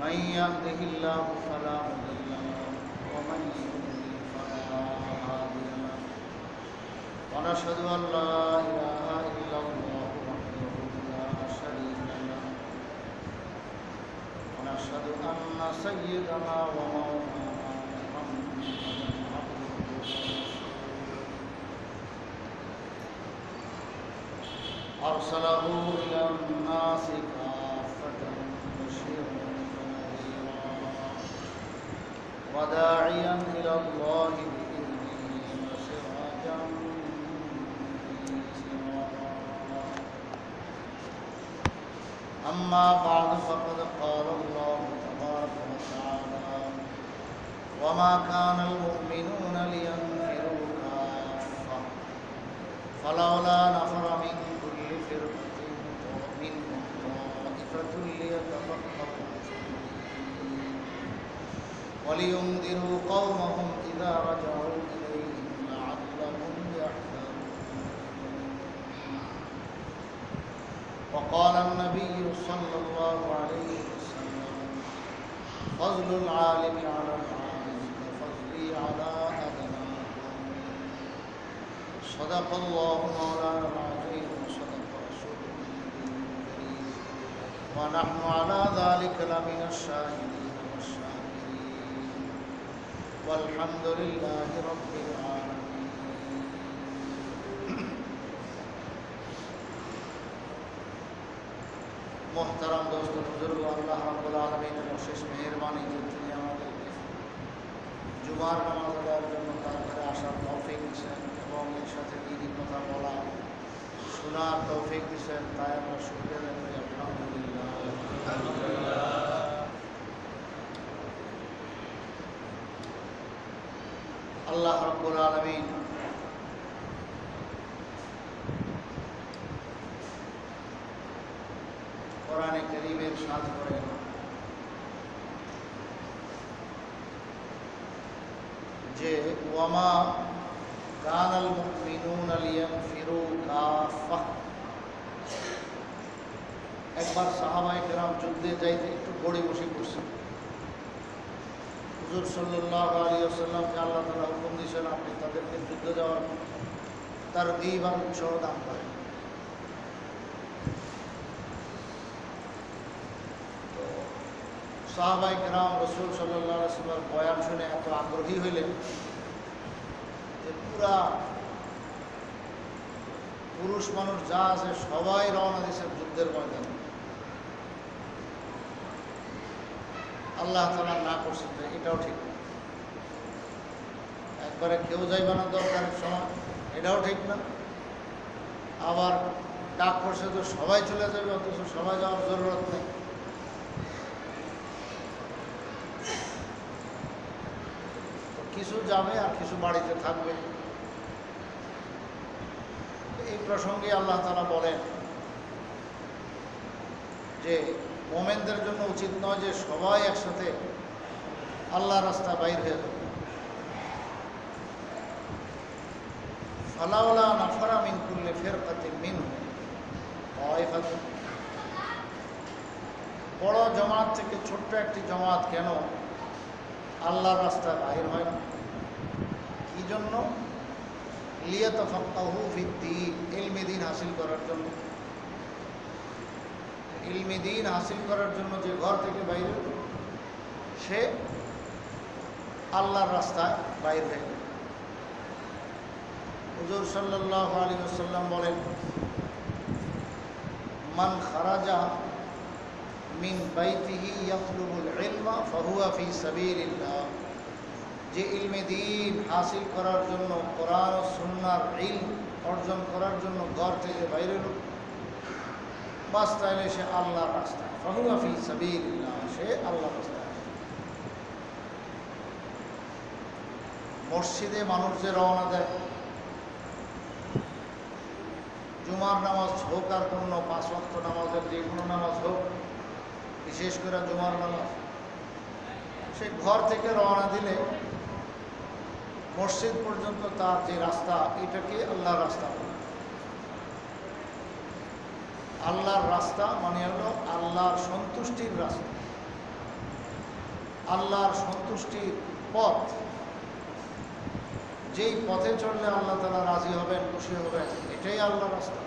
من يهده الله فلا مضل له ومن يضلل فلا هادي له ونشهد أن لا إله إلا الله وحده لا شريك له ونشهد أن سيدنا ومولانا محمدا عبده ورسوله أرسله إلى الناس كافة بشيرا ونذيرا وداعيا إلى الله بإذنه وسراجا منيرا أما بعد فقد قال الله تبارك وتعالى وما كان المؤمنون لينفروا كافة فلولا نفر من كل فرقة منهم طائفة ليتفقهوا في الدين ولينذروا قومهم إذا رجعوا إليهم لعلهم يحذرون. وقال النبي صلى الله عليه وسلم فضل العالم على العالم كفضلي على أدناكم. صدق الله مولانا العظيم وصدق رسوله الكريم ونحن على ذلك لمن الشاهدين والشاكرين والحمد لله رب العالمين. محترم دوست बुजुर्ग আল্লাহ রাব্বুল আলামিনের অশেষ মেহেরবানি যে তিনি আমাদেরকে জুমার নামাজ আদায়ের জন্য তার ঘরে আসার তৌফিক দিয়েছেন এবং এর সাথে দিনই কথা বলা শোনার তৌফিক দিয়েছেন, তাই আমরা শুকরিয়া আদায় করি আলহামদুলিল্লাহ। আল্লাহ রাব্বুল আলামিন কোরআনে কারীমের সাথ করেন যে ওয়ামা কানাল মুমিনুনা লিয়ানফিরু কাফা। একবার সাহাবায়ে কেরাম যুদ্ধে যাইতে একটু গড়ে বসে পড়ছে। হুজুর সাল্লাল্লাহু আলাইহি ওয়াসাল্লামকে আল্লাহ তাআলা হুকুম দিয়েছেন আপনি তাদেরকে যুদ্ধে যাওয়ার তারগীব আর উৎসাহ দান করেন। সাহাবায়ে কেরাম রাসূল সাল্লাল্লাহু আলাইহি ওয়াসাল্লামের বয়ান শুনে এত আগ্রহী হইলেন যে পুরা পুরুষ মানুষ যা আছে সবাই রওনা দিয়েছে যুদ্ধের ময়দানে। আল্লাহ তাআলা না করছেন যে এটাও ঠিক না, একবারে কেউ যাইবে না দরকারের সময়, এটাও ঠিক না। আবার ডাক করছে তো সবাই চলে যাবে, অথচ সবাই যাওয়ার জরুরত নেই। কিছু যাবে আর কিছু বাড়িতে থাকবে। এই প্রসঙ্গে আল্লাহ তাআলা বলেন যে মুমিনদের জন্য উচিত নয় যে সবাই একসাথে আল্লাহর রাস্তা বাইর হয়ে যাবে। ফালাউলা নাফারা মিন কুল্লি ফিরকাতিন মিনহুম তায়ফাতুন। বড় জামাত থেকে ছোট্ট একটি জামাত কেন আল্লাহর রাস্তায় বাহির হয় না? কি জন্য? লিয়াতাফাক্কাহু ফিদ্দীন, ইলমে দ্বীন হাসিল করার জন্য। ইলমে দ্বীন হাসিল করার জন্য যে ঘর থেকে বাইরে সে আল্লাহর রাস্তায় বাইর হয়ে গেল। হুজুর সাল্লাল্লাহু আলাইহি ওয়াসাল্লাম বলেন মান খারাজা মিন বাইতিহি ইয়াতলুবুল ইলমা ফাহুয়া ফি সাবিলিল্লাহ। যে ইলমে দ্বীন হাসিল করার জন্য কোরআন ও সুন্নাহর ইলম অর্জন করার জন্য ঘর থেকে বাইরে হল, বাস তাইলে সে আল্লাহর রাস্তায়, ফাহুয়া ফি সাবিলিল্লাহ, সে আল্লাহর রাস্তায়। মসজিদে মানুষ যে রওনা দেয়, জুমার নামাজ হোক আর কোনো 5 ওয়াক্ত নামাজের যে কোনো নামাজ হোক, বিশেষ করে জুমার নামাজ, সে ঘর থেকে রওনা দিলে মসজিদ পর্যন্ত তার যে রাস্তা, এটাকে আল্লাহর রাস্তা বলে। আল্লাহর রাস্তা মানে হলো আল্লাহর সন্তুষ্টির রাস্তা। আল্লাহর সন্তুষ্টির পথ, যেই পথে চললে আল্লাহ তাআলা রাজি হবেন, খুশি হবেন, এটাই আল্লাহর রাস্তা।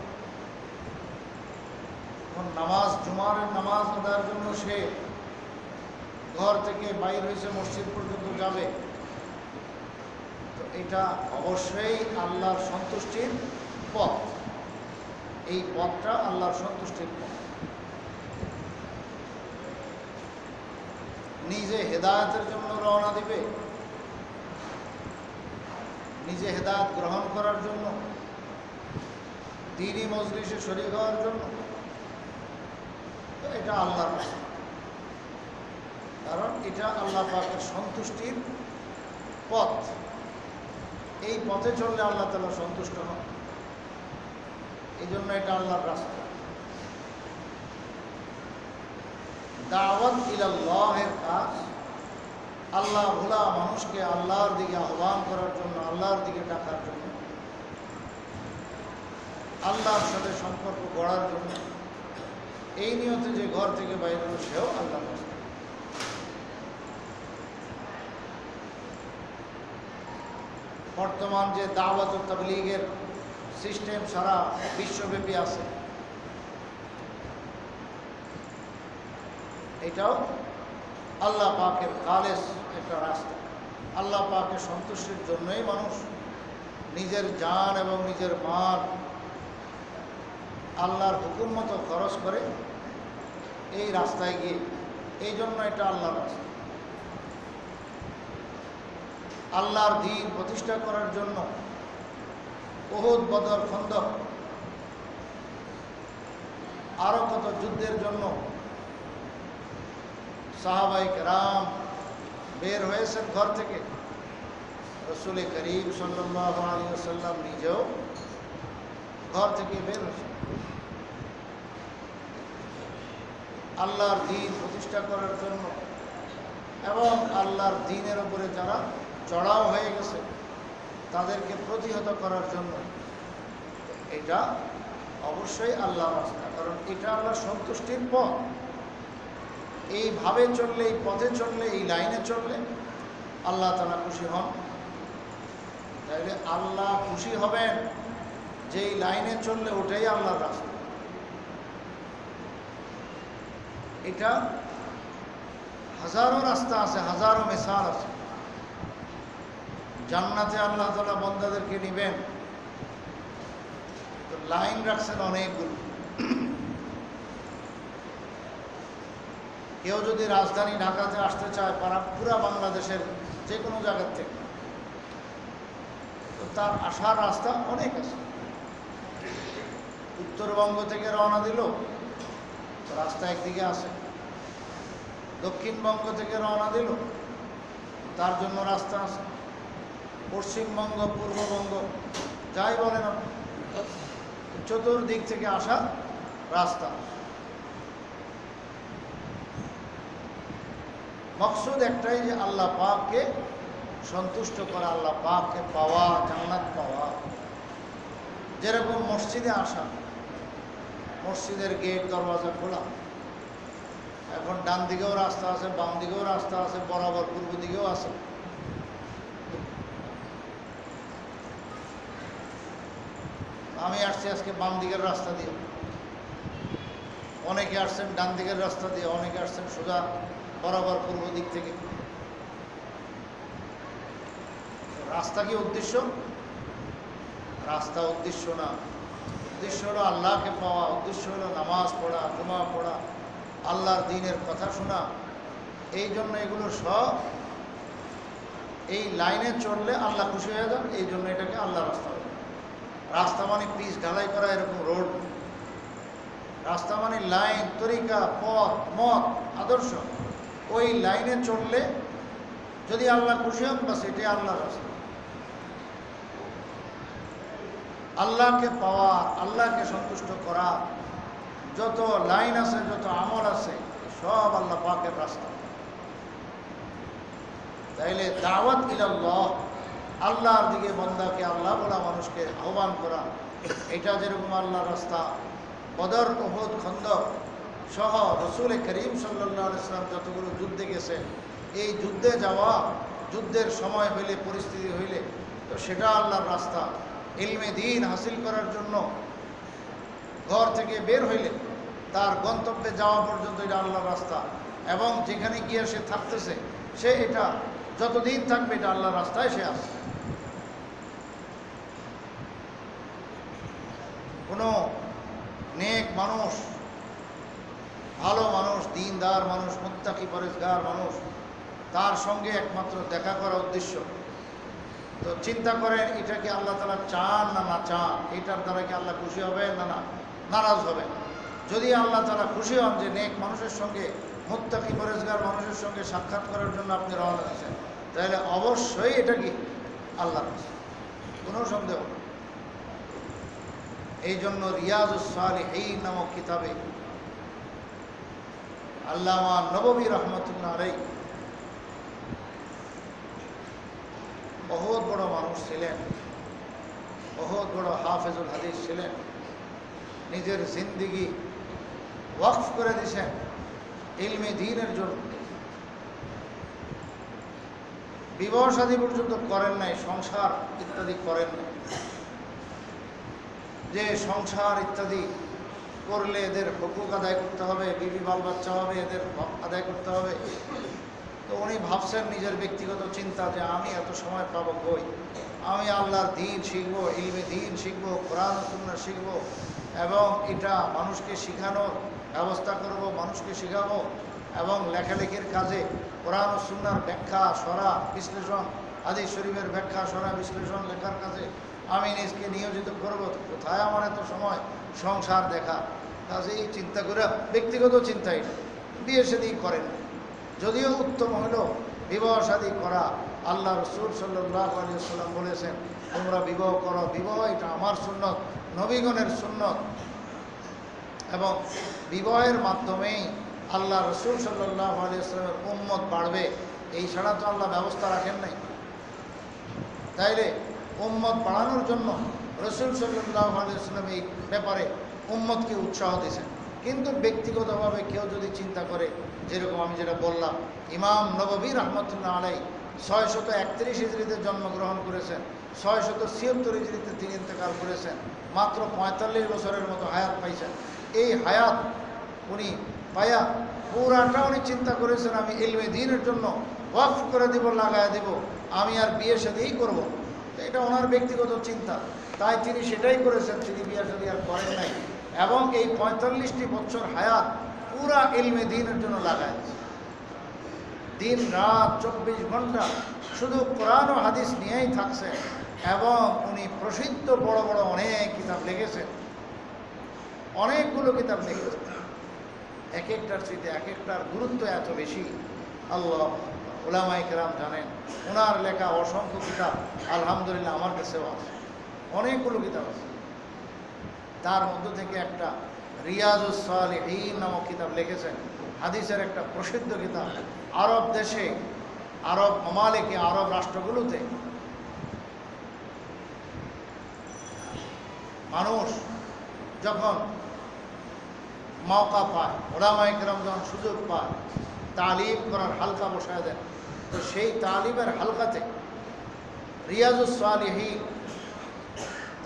এখন নামাজ, জুমার নামাজ আদায়ের জন্য সে ঘর থেকে বাইর হয়েছে, মসজিদ পর্যন্ত যাবে, তো এটা অবশ্যই আল্লাহর সন্তুষ্টির পথ। এই পথটা আল্লাহর সন্তুষ্টির পথ। নিজে হেদায়েতের জন্য রওনা দিবে, নিজে হেদায়েত গ্রহণ করার জন্য, দ্বীনি মজলিসে শরীক হওয়ার জন্য, তো এটা আল্লাহর রাস্তা। কারণ এটা আল্লাহ পাকের সন্তুষ্টির পথ। এই পথে চললে আল্লাহ তাআলা সন্তুষ্ট হন, এই জন্য এটা আল্লাহর রাস্তা। দাওয়াত ইলাল্লাহের কাজ, আল্লাহ ভোলা মানুষকে আল্লাহর দিকে আহ্বান করার জন্য, আল্লাহর দিকে ডাকার জন্য, আল্লাহর সাথে সম্পর্ক গড়ার জন্য। এই নিয়তে যে ঘর থেকে বাইরে হলো সেও আল্লাহর রাস্তা। বর্তমান যে দাওয়াত ও তাবলীগের সিস্টেম সারা বিশ্বব্যাপী আছে, এটাও আল্লাহ পাকের খালেস একটা রাস্তা। আল্লাহ পাকের সন্তুষ্টির জন্যই মানুষ নিজের জান এবং নিজের মাল আল্লাহর হুকুম মতো খরচ করে এই রাস্তায় গিয়ে, এই জন্য এটা আল্লাহর রাস্তা। আল্লাহর দ্বীন প্রতিষ্ঠা করার জন্য উহুদ, বদর, খন্দক, আরো কত যুদ্ধের জন্য সাহাবায়ে কেরাম বের হয়েছেন ঘর থেকে। রাসূল করিম সাল্লাল্লাহু আলাইহি ওয়াসাল্লাম নিজেও ঘর থেকে বের হয়েছেন আল্লাহর দ্বীন প্রতিষ্ঠা করার জন্য, এবং আল্লাহর দ্বীনের উপরে যারা চড়াও হয়ে গেছে তাদেরকে প্রতিহত করার জন্য। এটা অবশ্যই আল্লাহর রাস্তা, কারণ এটা আল্লাহর সন্তুষ্টির পথ। এইভাবে চললে, এই পথে চললে, এই লাইনে চললে আল্লাহ তাআলা খুশি হন। তাইলে আল্লাহ খুশি হবেন যেই লাইনে চললে, ওটাই আল্লাহর রাস্তা। এটা হাজারো রাস্তা আছে, হাজারো মিসাল আছে। জান্নাতে আল্লাহ তাআলা বান্দাদেরকে নিবেন, তো লাইন রাখছেন অনেকগুলো। কেউ যদি রাজধানী ঢাকাতে আসতে চায়, পুরা বাংলাদেশের যে কোনো জায়গার থেকে, তো তার আসার রাস্তা অনেক আছে। উত্তরবঙ্গ থেকে রওনা দিল, রাস্তা একদিকে আছে। দক্ষিণবঙ্গ থেকে রওনা দিল, তার জন্য রাস্তা আছে। পশ্চিমবঙ্গ, পূর্ববঙ্গ, যাই বলেন আপনি, চতুর্দিক থেকে আসা রাস্তা। মকসুদ একটাই, যে আল্লাহ পাককে সন্তুষ্ট করা, আল্লাহ পাককে পাওয়া, জান্নাত পাওয়া। যেরকম মসজিদে আসা, মসজিদের গেট দরওয়াজা খোলা, এখন ডান দিকেও রাস্তা আছে, বাম দিকেও রাস্তা আছে, বরাবর পূর্ব দিকেও আছে। আমি আসছি আজকে বাম দিকের রাস্তা দিয়ে, অনেকে আসছেন ডান দিকের রাস্তা দিয়ে, অনেকে আসছেন সোজা বরাবর পূর্ব দিক থেকে। রাস্তা কি উদ্দেশ্য? রাস্তা উদ্দেশ্য না। উদ্দেশ্য হলো আল্লাহকে পাওয়া, উদ্দেশ্য হলো নামাজ পড়া, জুমা পড়া, আল্লাহর দ্বীনের কথা শোনা। এই জন্য এগুলো সব এই লাইনে চললে আল্লাহ খুশি হয়ে যান, এই জন্য এটাকে আল্লাহ রাস্তা বলে। রাস্তা মানে পিচ ঢালাই করা এরকম রোড। রাস্তা মানে লাইন, তরিকা, পথ, মত, আদর্শ। ওই লাইনে চললে যদি আল্লাহ খুশি হন, বাস এটাই আল্লাহর রাস্তা। আল্লাহকে পাওয়া, আল্লাহকে সন্তুষ্ট করা যত লাইন আছে, যত আমল আছে, সব আল্লাহ পাকের রাস্তা। তাইলে দাওয়াত ইলাল্লাহ, আল্লাহর দিকে বান্দাকে, আল্লাহ বলা মানুষকে আহ্বান করা, এটা যেরকম আল্লাহর রাস্তা। বদর, উহুদ, খন্দক সহ রাসূল করিম সাল্লাল্লাহু আলাইহি ওয়াসাল্লাম যতগুলো যুদ্ধে গেছেন, এই যুদ্ধে যাওয়া, যুদ্ধের সময় হইলে, পরিস্থিতি হইলে, তো সেটা আল্লাহর রাস্তা। ইলমে দ্বীন হাসিল করার জন্য ঘর থেকে বের হইলে তার গন্তব্যে যাওয়া পর্যন্ত এটা আল্লাহর রাস্তা, এবং যেখানে গিয়ে সে থাকতেছে সে এটা যতদিন থাকবে এটা আল্লাহর রাস্তায় সে আসছে। কোনো নেক মানুষ, ভালো মানুষ, দিনদার মানুষ, মুত্তাকি পরেজগার মানুষ, তার সঙ্গে একমাত্র দেখা করার উদ্দেশ্য। তো চিন্তা করেন এটা কি আল্লাহ তাআলা চান না না চান, এটার দ্বারা কি আল্লাহ খুশি হবে না না নারাজ হবে? যদি আল্লাহ তাআলা খুশি হন যে নেক মানুষের সঙ্গে, মুত্তাকি পরেজগার মানুষের সঙ্গে সাক্ষাৎ করার জন্য আপনি রওনা দিয়েছেন, তাহলে অবশ্যই এটা কি আল্লাহর রাস্তা, কোনো সন্দেহ নেই। এই জন্য রিয়াজুস সালিহিন নামক কিতাবে আল্লামা নববী রহমতুল্লাহ আলাইহি বহুত বড় মানুষ ছিলেন, বহুত বড় হাফেজুল হাদিস ছিলেন, নিজের জিন্দিগি ওয়াকফ করে দিয়েছেন ইলমে দ্বীনের জন্য। বিবাহ শাদী পর্যন্ত করেন নাই, সংসার ইত্যাদি করেন নাই, যে সংসার ইত্যাদি করলে এদের হকুক আদায় করতে হবে, বিবি বাল বাচ্চা হবে, এদের আদায় করতে হবে। তো উনি ভাবছেন নিজের ব্যক্তিগত চিন্তা যে আমি এত সময় পাবো কই, আমি আল্লাহর দ্বীন শিখবো, ইলমে দ্বীন শিখবো, কোরআন ও সুন্নাহ শিখবো, এবং এটা মানুষকে শেখানোর ব্যবস্থা করব, মানুষকে শেখাবো, এবং লেখালেখির কাজে কোরআন ও সুন্নাহর ব্যাখ্যা সরা বিশ্লেষণ, হাদিস শরীফের ব্যাখ্যা সরা বিশ্লেষণ লেখার কাজে আমি নিজকে নিয়োজিত করব। কোথায় আমার এত সময় সংসার দেখা? কাজে এই চিন্তা করে ব্যক্তিগত চিন্তাই বিয়ে শাদী করেন। যদিও উত্তম হলো বিবাহ শাদী করা, আল্লাহ রাসূল সাল্লাল্লাহু আলাইহি ওয়াসাল্লাম বলেছেন তোমরা বিবাহ করো, বিবাহ এটা আমার সুন্নত, নবীগণের সুন্নত, এবং বিবাহের মাধ্যমেই আল্লাহ রাসূল সাল্লাল্লাহু আলাইহি ওয়াসাল্লামের উম্মত বাড়বে, এই ছাড়া তো আল্লাহ ব্যবস্থা রাখেন নাই। তাইলে উম্মত বাড়ানোর জন্য রাসূল সাল্লাল্লাহু আলাইহি ওয়াসাল্লাম এই ব্যাপারে উম্মতকে উৎসাহ দিয়েছেন। কিন্তু ব্যক্তিগতভাবে কেউ যদি চিন্তা করে, যেরকম আমি যেটা বললাম, ইমাম নববী রহমতুল্লাহ আলাইহি 631 হিজরিতে জন্মগ্রহণ করেছেন, 676 হিজরিতে তিনি ইন্তেকাল করেছেন, মাত্র 45 বছরের মতো হায়াত পাইছেন। এই হায়াত উনি পায়া পুরাটা উনি চিন্তা করেছেন আমি ইলমে দ্বীনের জন্য ওয়াকফ করে দিব, লাগায় দিব, আমি আর বিয়ে শাদীই করব। তো এটা ওনার ব্যক্তিগত চিন্তা, তাই তিনি সেটাই করেছেন, তিনি বিয়ে শাদী আর করেন নাই, এবং এই 45টি বছর হায়াত পুরা ইলমে দ্বীনের জন্য লাগায় দিয়েছে। দিন রাত 24 ঘন্টা শুধু কোরআন ও হাদিস নিয়েই থাকছেন, এবং উনি প্রসিদ্ধ বড় বড় অনেক কিতাব লিখেছেন, অনেকগুলো কিতাব লিখেছেন। এক একটার স্মৃতি, এক একটার গুরুত্ব এত বেশি, আল্লাহ উলামায়ে কেরাম জানেন। ওনার লেখা অসংখ্য কিতাব আলহামদুলিল্লাহ আমার কাছেও আছে, অনেকগুলো কিতাব আছে। তার মধ্য থেকে একটা রিয়াজুস সালিহিন নামক কিতাব লিখেছেন, হাদিসের একটা প্রসিদ্ধ কিতাব। আরব দেশে, আরব মামালিকে, আরব রাষ্ট্রগুলোতে মানুষ যখন মওকা পায়, উলামায়ে কেরাম যখন সুযোগ পায়, তালিম করার হালকা বসায় দেন, তো সেই তালিমের হালকাতে রিয়াজুস সালিহিন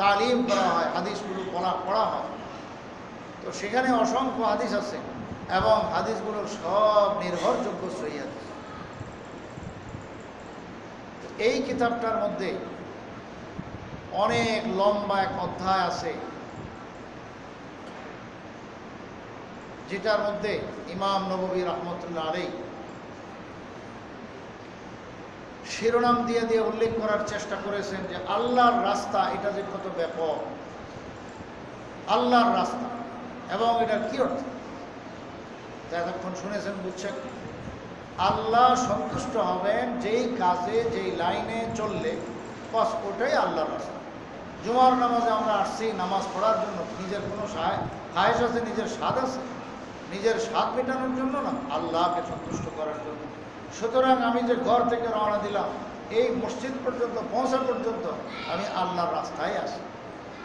তালিম করা হয়, হাদিসগুলো পড়া হয়। তো সেখানে অসংখ্য হাদিস আছে, এবং হাদিসগুলোর সব নির্ভরযোগ্য সহিহ হাদিস। এই কিতাবটার মধ্যে অনেক লম্বা এক অধ্যায় আছে, যেটার মধ্যে ইমাম নববী রহমতুল্লাহ আলাইহি শিরোনাম দিয়ে দিয়ে উল্লেখ করার চেষ্টা করেছেন যে আল্লাহর রাস্তা এটা যে কত ব্যাপক, আল্লাহর রাস্তা, এবং এটার কি অর্থ। তা এতক্ষণ শুনেছেন, বুঝছেন? আল্লাহ সন্তুষ্ট হবেন যেই কাজে, যেই লাইনে চললে, বাস ওটাই আল্লাহর রাস্তা। জুমার নামাজে আমরা আসছি নামাজ পড়ার জন্য, নিজের কোনো খায়েশ আছে, নিজের স্বাদ আছে, নিজের স্বাদ মেটানোর জন্য না, আল্লাহকে সন্তুষ্ট করার জন্য। সুতরাং আমি যে ঘর থেকে রওনা দিলাম, এই মসজিদ পর্যন্ত পৌঁছা পর্যন্ত আমি আল্লাহর রাস্তায় আছি,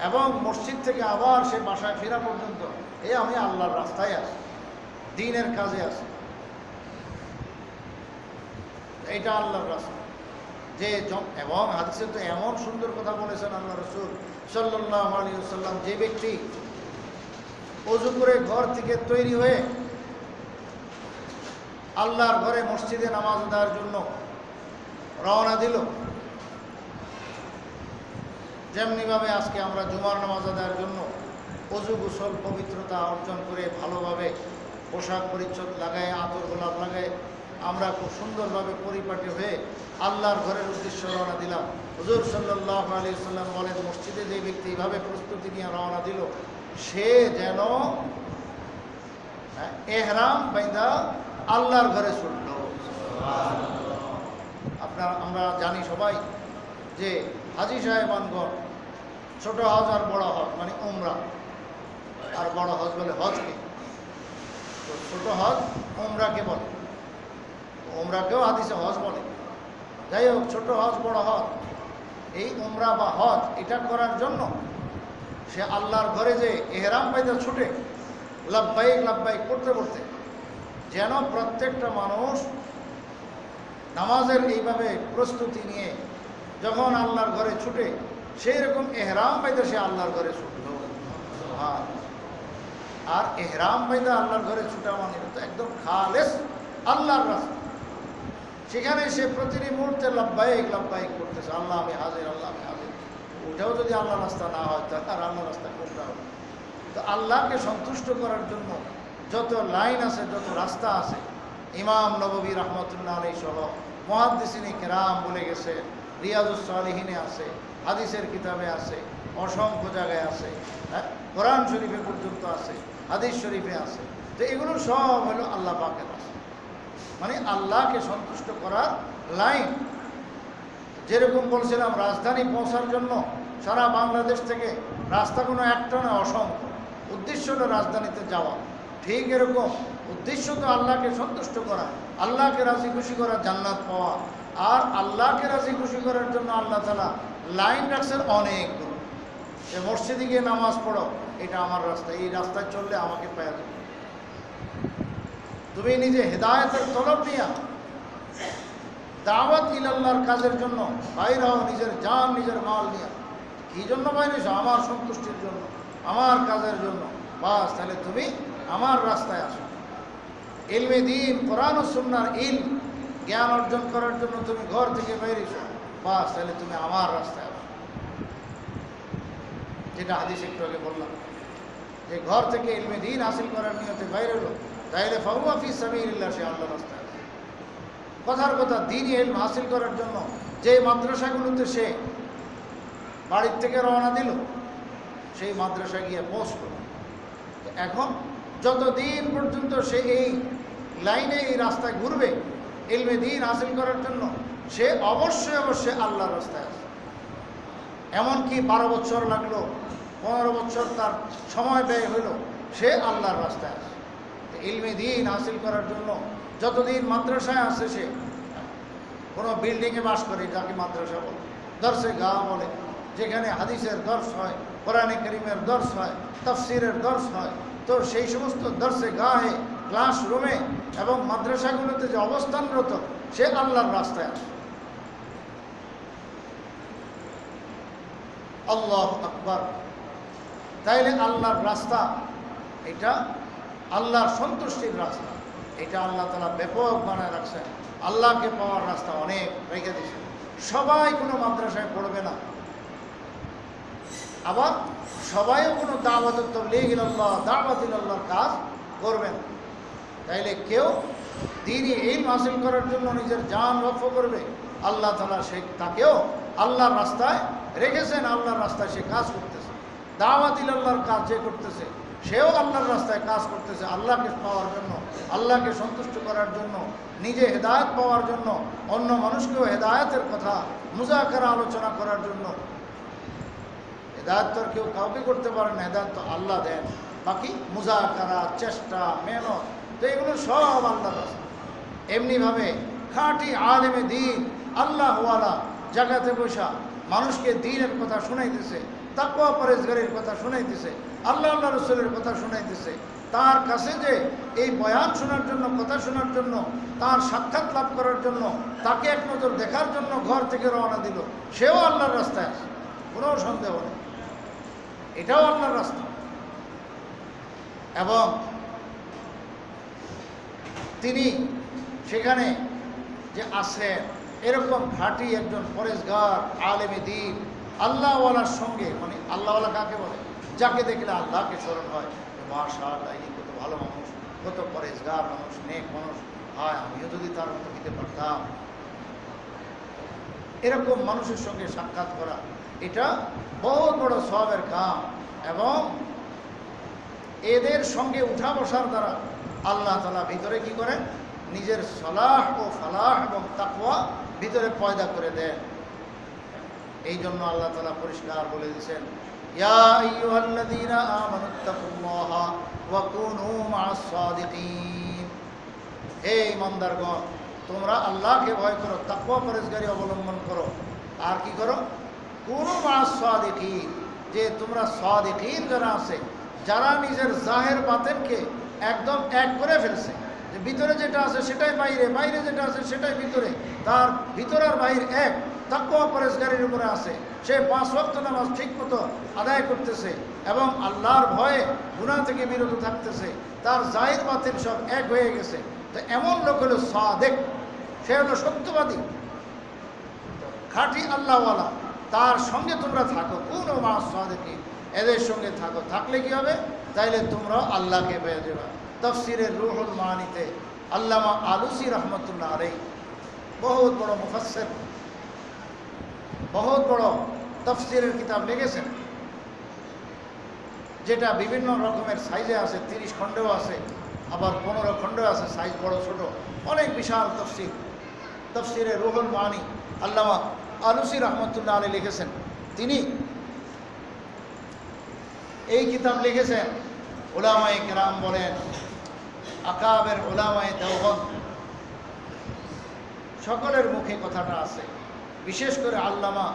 এবং মসজিদ থেকে আবার সে বাসায় ফেরা পর্যন্ত আমি আল্লাহর রাস্তায় আছি, দ্বীনের কাজে আছি। এটা আল্লাহর রাস্তা। যে এবং হাদিসে তো এমন সুন্দর কথা বলেছেন আল্লাহ রাসূল সাল্লাল্লাহু আলাইহি ওয়াসাল্লাম, যে ব্যক্তি ওযু করে ঘর থেকে তৈরি হয়ে আল্লাহর ঘরে মসজিদে নামাজ আদায়ের জন্য রওনা দিল, যেমনিভাবে আজকে আমরা জুমার নামাজ আদায়ের জন্য ওযু গোসল পবিত্রতা অর্জন করে ভালোভাবে পোশাক পরিচ্ছদ লাগায়, আতর গোলাপ লাগায় আমরা খুব সুন্দরভাবে পরিপাটি হয়ে আল্লাহর ঘরের উদ্দেশ্যে রওনা দিলাম। হুজুর সাল্লাল্লাহু আলাইহি ওয়াসাল্লাম বলেন, মসজিদে যে ব্যক্তি এইভাবে প্রস্তুতি নিয়ে রওনা দিল, সে যেন এহরাম বাইন্দা আল্লাহর ঘরে ছুটল। আমরা জানি সবাই যে হাজী সাহেবানগণ ছোট হজ আর বড় হজ মানে উমরা, আর বড় হজ বলে হজকে। তো ছোট হজ উমরাকে বলে, উমরাকেও হাদিসে হজ বলে। যাই হোক, ছোট হজ বড় হজ, এই উমরা বা হজ এটা করার জন্য সে আল্লাহর ঘরে যে এহরাম পাইতে ছুটে লাব্বাইক লাব্বাইক করতে করতে, যেন প্রত্যেকটা মানুষ নামাজের এইভাবে প্রস্তুতি নিয়ে যখন আল্লাহর ঘরে ছুটে সেই রকম এহরাম পাইতে সে আল্লাহর ঘরে ছুটল। আর এহরাম পাইতে আল্লাহর ঘরে ছুটা মানে তো একদম খালেস আল্লাহর রাস্তা। সেখানে সে প্রতিটি মুহূর্তে লাব্বাইক লাব্বাইক করতেছে, আল্লাহ আমি হাজির, আল্লাহ আমি হাজির। ওটাও যদি আল্লাহর রাস্তা না হয় তাহলে আর আল্লাহর রাস্তা কোনটা হবে? তো আল্লাহকে সন্তুষ্ট করার জন্য যত লাইন আছে, যত রাস্তা আছে, ইমাম নববী রাহমাতুল্লাহ আলাইহি সহ মুহাদ্দিসিনে কেরাম বলে গেছে, রিয়াজুস সালিহিনে আছে, হাদিসের কিতাবে আছে, অসংখ্য জায়গায় আছে, হ্যাঁ, কোরআন শরীফে পর্যন্ত আছে, হাদিস শরীফে আছে। তো এগুলো সব হলো আল্লাহ পাকের রাস্তা, মানে আল্লাহকে সন্তুষ্ট করার লাইন। যেরকম বলছিলাম, রাজধানী পৌঁছার জন্য সারা বাংলাদেশ থেকে রাস্তা কোনো একটা না, অসংখ্য। উদ্দেশ্য হলো রাজধানীতে যাওয়া। ঠিক এরকম উদ্দেশ্য তো আল্লাহকে সন্তুষ্ট করা, আল্লাহকে রাজি খুশি করা, জান্নাত পাওয়া। আর আল্লাহকে রাজি খুশি করার জন্য আল্লাহ তাআলা লাইন রাখছেন অনেকগুলো। যে মসজিদে গিয়ে নামাজ পড়ো, এটা আমার রাস্তা, এই রাস্তায় চললে আমাকে পাওয়া যাবে। তুমি নিজে হেদায়েতের তলব নিয়া দাওয়াত ইলাল্লাহর কাজের জন্য বাইরে হও, নিজের জান নিজের মাল নিয়ে। কী জন্য বাইরে? আমার সন্তুষ্টির জন্য, আমার কাজের জন্য। বাস, তাহলে তুমি আমার রাস্তায় আসো। ইলমে দ্বীন, কোরআন ও সুন্নাহর ইলম জ্ঞান অর্জন করার জন্য তুমি ঘর থেকে বাইরে এসো, বাস, তাহলে তুমি আমার রাস্তায় আসো। যেটা হাদিস একটু আগে বললাম, যে ঘর থেকে ইলমে দ্বীন হাসিল করার নিয়তে বাইরে হলো, তাইলে ফাহুয়া ফি সাবিলিল্লাহ, সে আল্লাহর রাস্তায় আছে। কথার কথা, দ্বীনি ইলম হাসিল করার জন্য যে মাদ্রাসাগুলোতে সে বাড়ির থেকে রওনা দিল, সেই মাদ্রাসা গিয়ে পৌঁছল। এখন যতদিন পর্যন্ত সে এই লাইনে, এই রাস্তায় ঘুরবে ইলমে দ্বীন হাসিল করার জন্য, সে অবশ্যই অবশ্যই আল্লাহর রাস্তায় আছে। এমনকি 12 বছর লাগলো, 15 বছর তার সময় ব্যয় হইল, সে আল্লাহর রাস্তায় আছে। ইলমে দ্বীন হাসিল করার জন্য যতদিন মাদ্রাসায় আছে, সে কোনো বিল্ডিংয়ে বাস করে, যাকে মাদ্রাসা বলে, দর্শে গা বলে, যেখানে হাদিসের দর্শ হয়, কোরআনে কারীমের দর্শ হয়, তাফসীরের দর্শ হয়, তো সেই সমস্ত দর্শে গাহে, ক্লাসরুমে এবং মাদ্রাসাগুলোতে যে অবস্থানরত, সে আল্লাহর রাস্তায় আছে। আল্লাহু আকবার। তাইলে আল্লাহর রাস্তা এটা আল্লাহর সন্তুষ্টির রাস্তা, এটা আল্লাহ তাআলা ব্যাপক বানায় রাখছেন। আল্লাহকে পাওয়ার রাস্তা অনেক রেখে দিয়েছেন। সবাই কোনো মাদ্রাসায় পড়বে না, আবার সবাইও কোনো দাওয়াত তাবলীগ ইলাল্লাহ, দাওয়াত ইলাল্লাহর কাজ করবে না। তাইলে কেউ দ্বীনি ইলম হাসিল করার জন্য নিজের জান ওয়াকফ করবে, আল্লাহ তাআলা সে তাকেও আল্লাহর রাস্তায় রেখেছেন। আল্লাহর রাস্তায় সে কাজ করতেছে, দাওয়াত ইলাল্লাহর কাজ যে করতেছে, সেও আল্লাহর রাস্তায় কাজ করতেছে, আল্লাহকে পাওয়ার জন্য, আল্লাহকে সন্তুষ্ট করার জন্য, নিজে হেদায়েত পাওয়ার জন্য, অন্য মানুষকেও হেদায়েতের কথা মুযাকারা আলোচনা করার জন্য। হেদায়েত তো কেউ কাউকে করতে পারে না, হেদায়েত তো আল্লাহ দেন। বাকি মুযাকারা, চেষ্টা, মেহনত, তো এগুলো সব আল্লাহর রাস্তা। এমনিভাবে খাঁটি আলেমে দ্বীন, আল্লাহওয়ালা জায়গাতে বসা মানুষকে দ্বীনের কথা শোনাইতেছে, তাকওয়া পরেজগারির কথা শোনাইতেছে, আল্লাহ রাসূলের কথা শোনাইতেছে, তার কাছে যে এই বয়ান শোনার জন্য, কথা শোনার জন্য, তার সাক্ষাৎ লাভ করার জন্য, তাকে এক নজর দেখার জন্য ঘর থেকে রওনা দিল, সেও আল্লাহর রাস্তায় আছে, কোনো সন্দেহ নেই, এটাও আল্লাহর রাস্তা। এবং তিনি সেখানে যে আছেন এরকম খাঁটি একজন পরেশগার আলেমে দ্বীন আল্লাহওয়ালার সঙ্গে, মানে আল্লাহওয়ালা কাকে বলে? যাকে দেখলে আল্লাহকে স্মরণ হয়, মাশাআল্লাহ ইনি কত ভালো মানুষ, কত পরেশগার মানুষ, নেক মানুষ, হয় আমিও যদি তার মতো দিতে পারতাম। এরকম মানুষের সঙ্গে সাক্ষাৎ করা এটা বহুত বড় সওয়াবের কাম। এবং এদের সঙ্গে উঠা বসার দ্বারা আল্লাহ তাআলা ভিতরে কি করেন? নিজের সলাহ ও ফালাহ এবং তাকওয়া ভিতরে পয়দা করে দেন। এই জন্য আল্লাহ তাআলা পরিষ্কার বলে দিয়েছেন, ইয়া আইয়ুহাল্লাযীনা আমানুত্তাকুল্লাহা ওয়া কুনু মা'আস সাদিকিন। হে ঈমানদারগণ, তোমরা আল্লাহকে ভয় করো, তাকওয়া পরহেজগারি অবলম্বন করো, আর কি করো? কুনু মা'আস সাদিকিন, যে তোমরা সাদিকিন যারা আছে, যারা নিজের জাহের বাতেনকে একদম এক করে ফেলছে, যে ভিতরে যেটা আছে সেটাই বাইরে, বাইরে যেটা আছে সেটাই ভিতরে, তার ভিতর আর বাহির এক, তাকওয়া পরহেজগারির উপরে আছে। সে 5 ওয়াক্ত নামাজ ঠিক মতো আদায় করতেছে এবং আল্লাহর ভয়ে গুনাহ থেকে বিরত থাকতেছে, তার জাহির বাতিন সব এক হয়ে গেছে। তো এমন লোক হলো সাদেক, সে হলো সত্যবাদী, খাঁটি আল্লাহওয়ালা। তার সঙ্গে তোমরা থাকো, কুনু মা'আস সাদিকিন, এদের সঙ্গে থাকো। থাকলে কি হবে? তাইলে তোমরা আল্লাহকে পেয়ে যাবে। তাফসিরের রুহুল মানিতে আল্লামা আলুসি রহমতুল্লাহ আলাইহি, বহুত বড় মুফাসসির, বহুত বড় তাফসিরের কিতাব লিখেছেন, যেটা বিভিন্ন রকমের সাইজে আছে, 30 খণ্ডেও আছে, আবার 15 খণ্ডেও আছে, সাইজ বড় ছোট, অনেক বিশাল তাফসির। তাফসিরে রুহুল মানি আল্লামা আলুসি রহমতুল্লাহ আলাইহি লিখেছেন। তিনি এই কিতাব লিখেছেন, উলামায়ে কেরাম বলেন, আকাবের উলামায়ে দেওবন্দ সকলের মুখে কথাটা আছে। বিশেষ করে আল্লামা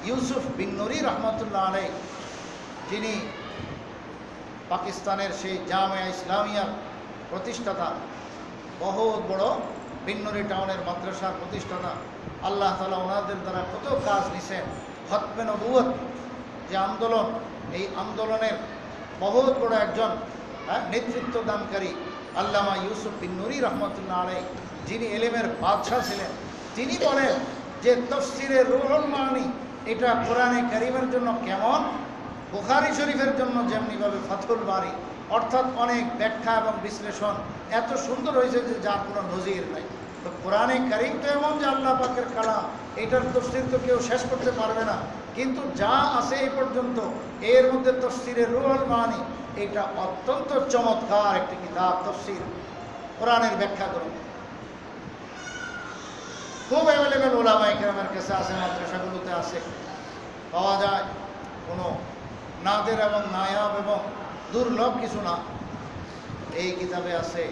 ইউসুফ বিন নুরি রহমতুল্লাহ আলাইহি, যিনি পাকিস্তানের সেই জামিয়া ইসলামিয়ার প্রতিষ্ঠাতা, বহুত বড় বিন নুরি টাউনের মাদ্রাসার প্রতিষ্ঠাতা। আল্লাহ তাআলা ওনাদের দ্বারা কত কাজ নিছেন। খতমে নবুয়ত যে আন্দোলন, এই আন্দোলনের বহুত বড় একজন নেতৃত্ব দানকারী আল্লামা ইউসুফ বিন নুরি রহমতুল্লাহ আলাইহি, যিনি এলেমের বাদশাহ ছিলেন, তিনি বলেন যে তাফসিরে রুহুল মানি এটা কোরআনে কারীমের জন্য কেমন, বুখারী শরীফের জন্য যেমনিভাবে ফাথুল বারী, অর্থাৎ অনেক ব্যাখ্যা এবং বিশ্লেষণ এত সুন্দর হয়েছে যে যার কোনো নজির নাই। তো কোরআনে কারীম তো এমন যে আল্লাহ পাকের কালাম, এটার তাফসীর তো কেউ শেষ করতে পারবে না। কিন্তু যা আছে এই পর্যন্ত, এর মধ্যে তাফসিরে রুহুল মানি এটা অত্যন্ত চমৎকার একটি কিতাব। তাফসীর কোরআনের ব্যাখ্যা করুন, খুব অ্যাভেলেবেল ওলামায়ে কেরামের কাছে আছে, মাদ্রাসাগুলোতে আছে, পাওয়া যায়। কোনো নাদের এবং নায়াব এবং দুর্লভ কিছু না। এই কিতাবে আছে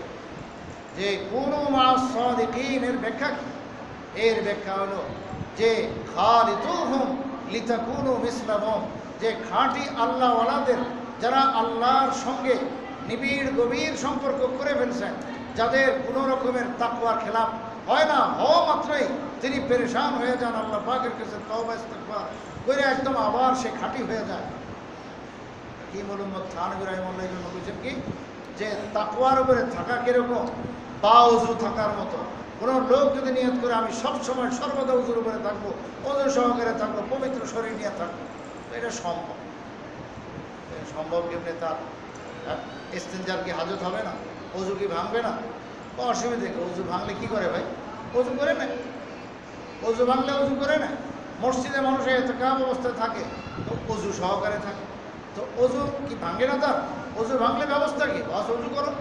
যে কুনু মা'আস সাদিকিন এর ব্যাখ্যা কি? এর ব্যাখ্যা হলো যে খালিতুহুম লিতাকুনু মিসলাহুম, যে খাঁটি আল্লাহওয়ালাদের, যারা আল্লাহর সঙ্গে নিবিড় গভীর সম্পর্ক করে ফেলছেন, যাদের কোনো রকমের তাকওয়ার খেলাফ হয় না, হওয়া মাত্রই তিনি পেরেশান হয়ে যান, আল্লাহ পাকের কাছে তওবা ইস্তিগফার করে একদম আবার সে খাঁটি হয়ে যায়। কি মোহাম্মদ থানভী রাহিমাহুল্লাহ জন্য বলছেন কি, যে তাকওয়ার উপরে থাকা কিরকম? বা ওযু থাকার মতো। কোনো লোক যদি নিয়ত করে আমি সব সময় সর্বদা ওযুর উপরে থাকবো, ওযু সহকারে থাকবো, পবিত্র শরীর নিয়ে থাকবো, এটা সম্ভব? সম্ভব কেমনে? তার ইস্তিনজার কি হাজত হবে না? ওযু কি ভাঙবে না? অসুবিধে কি? ওযু ভাঙলে কি করে ভাই? ওযু করে না, ওযু ভাঙলে ওযু করে না। মসজিদে মানুষ ইতিকাফ অবস্থায় থাকে, তো ওযু সহকারে থাকে, তো ওযু কি ভাঙে না? তার ওযু ভাঙলে ব্যবস্থা কি? বাস ওযু করো।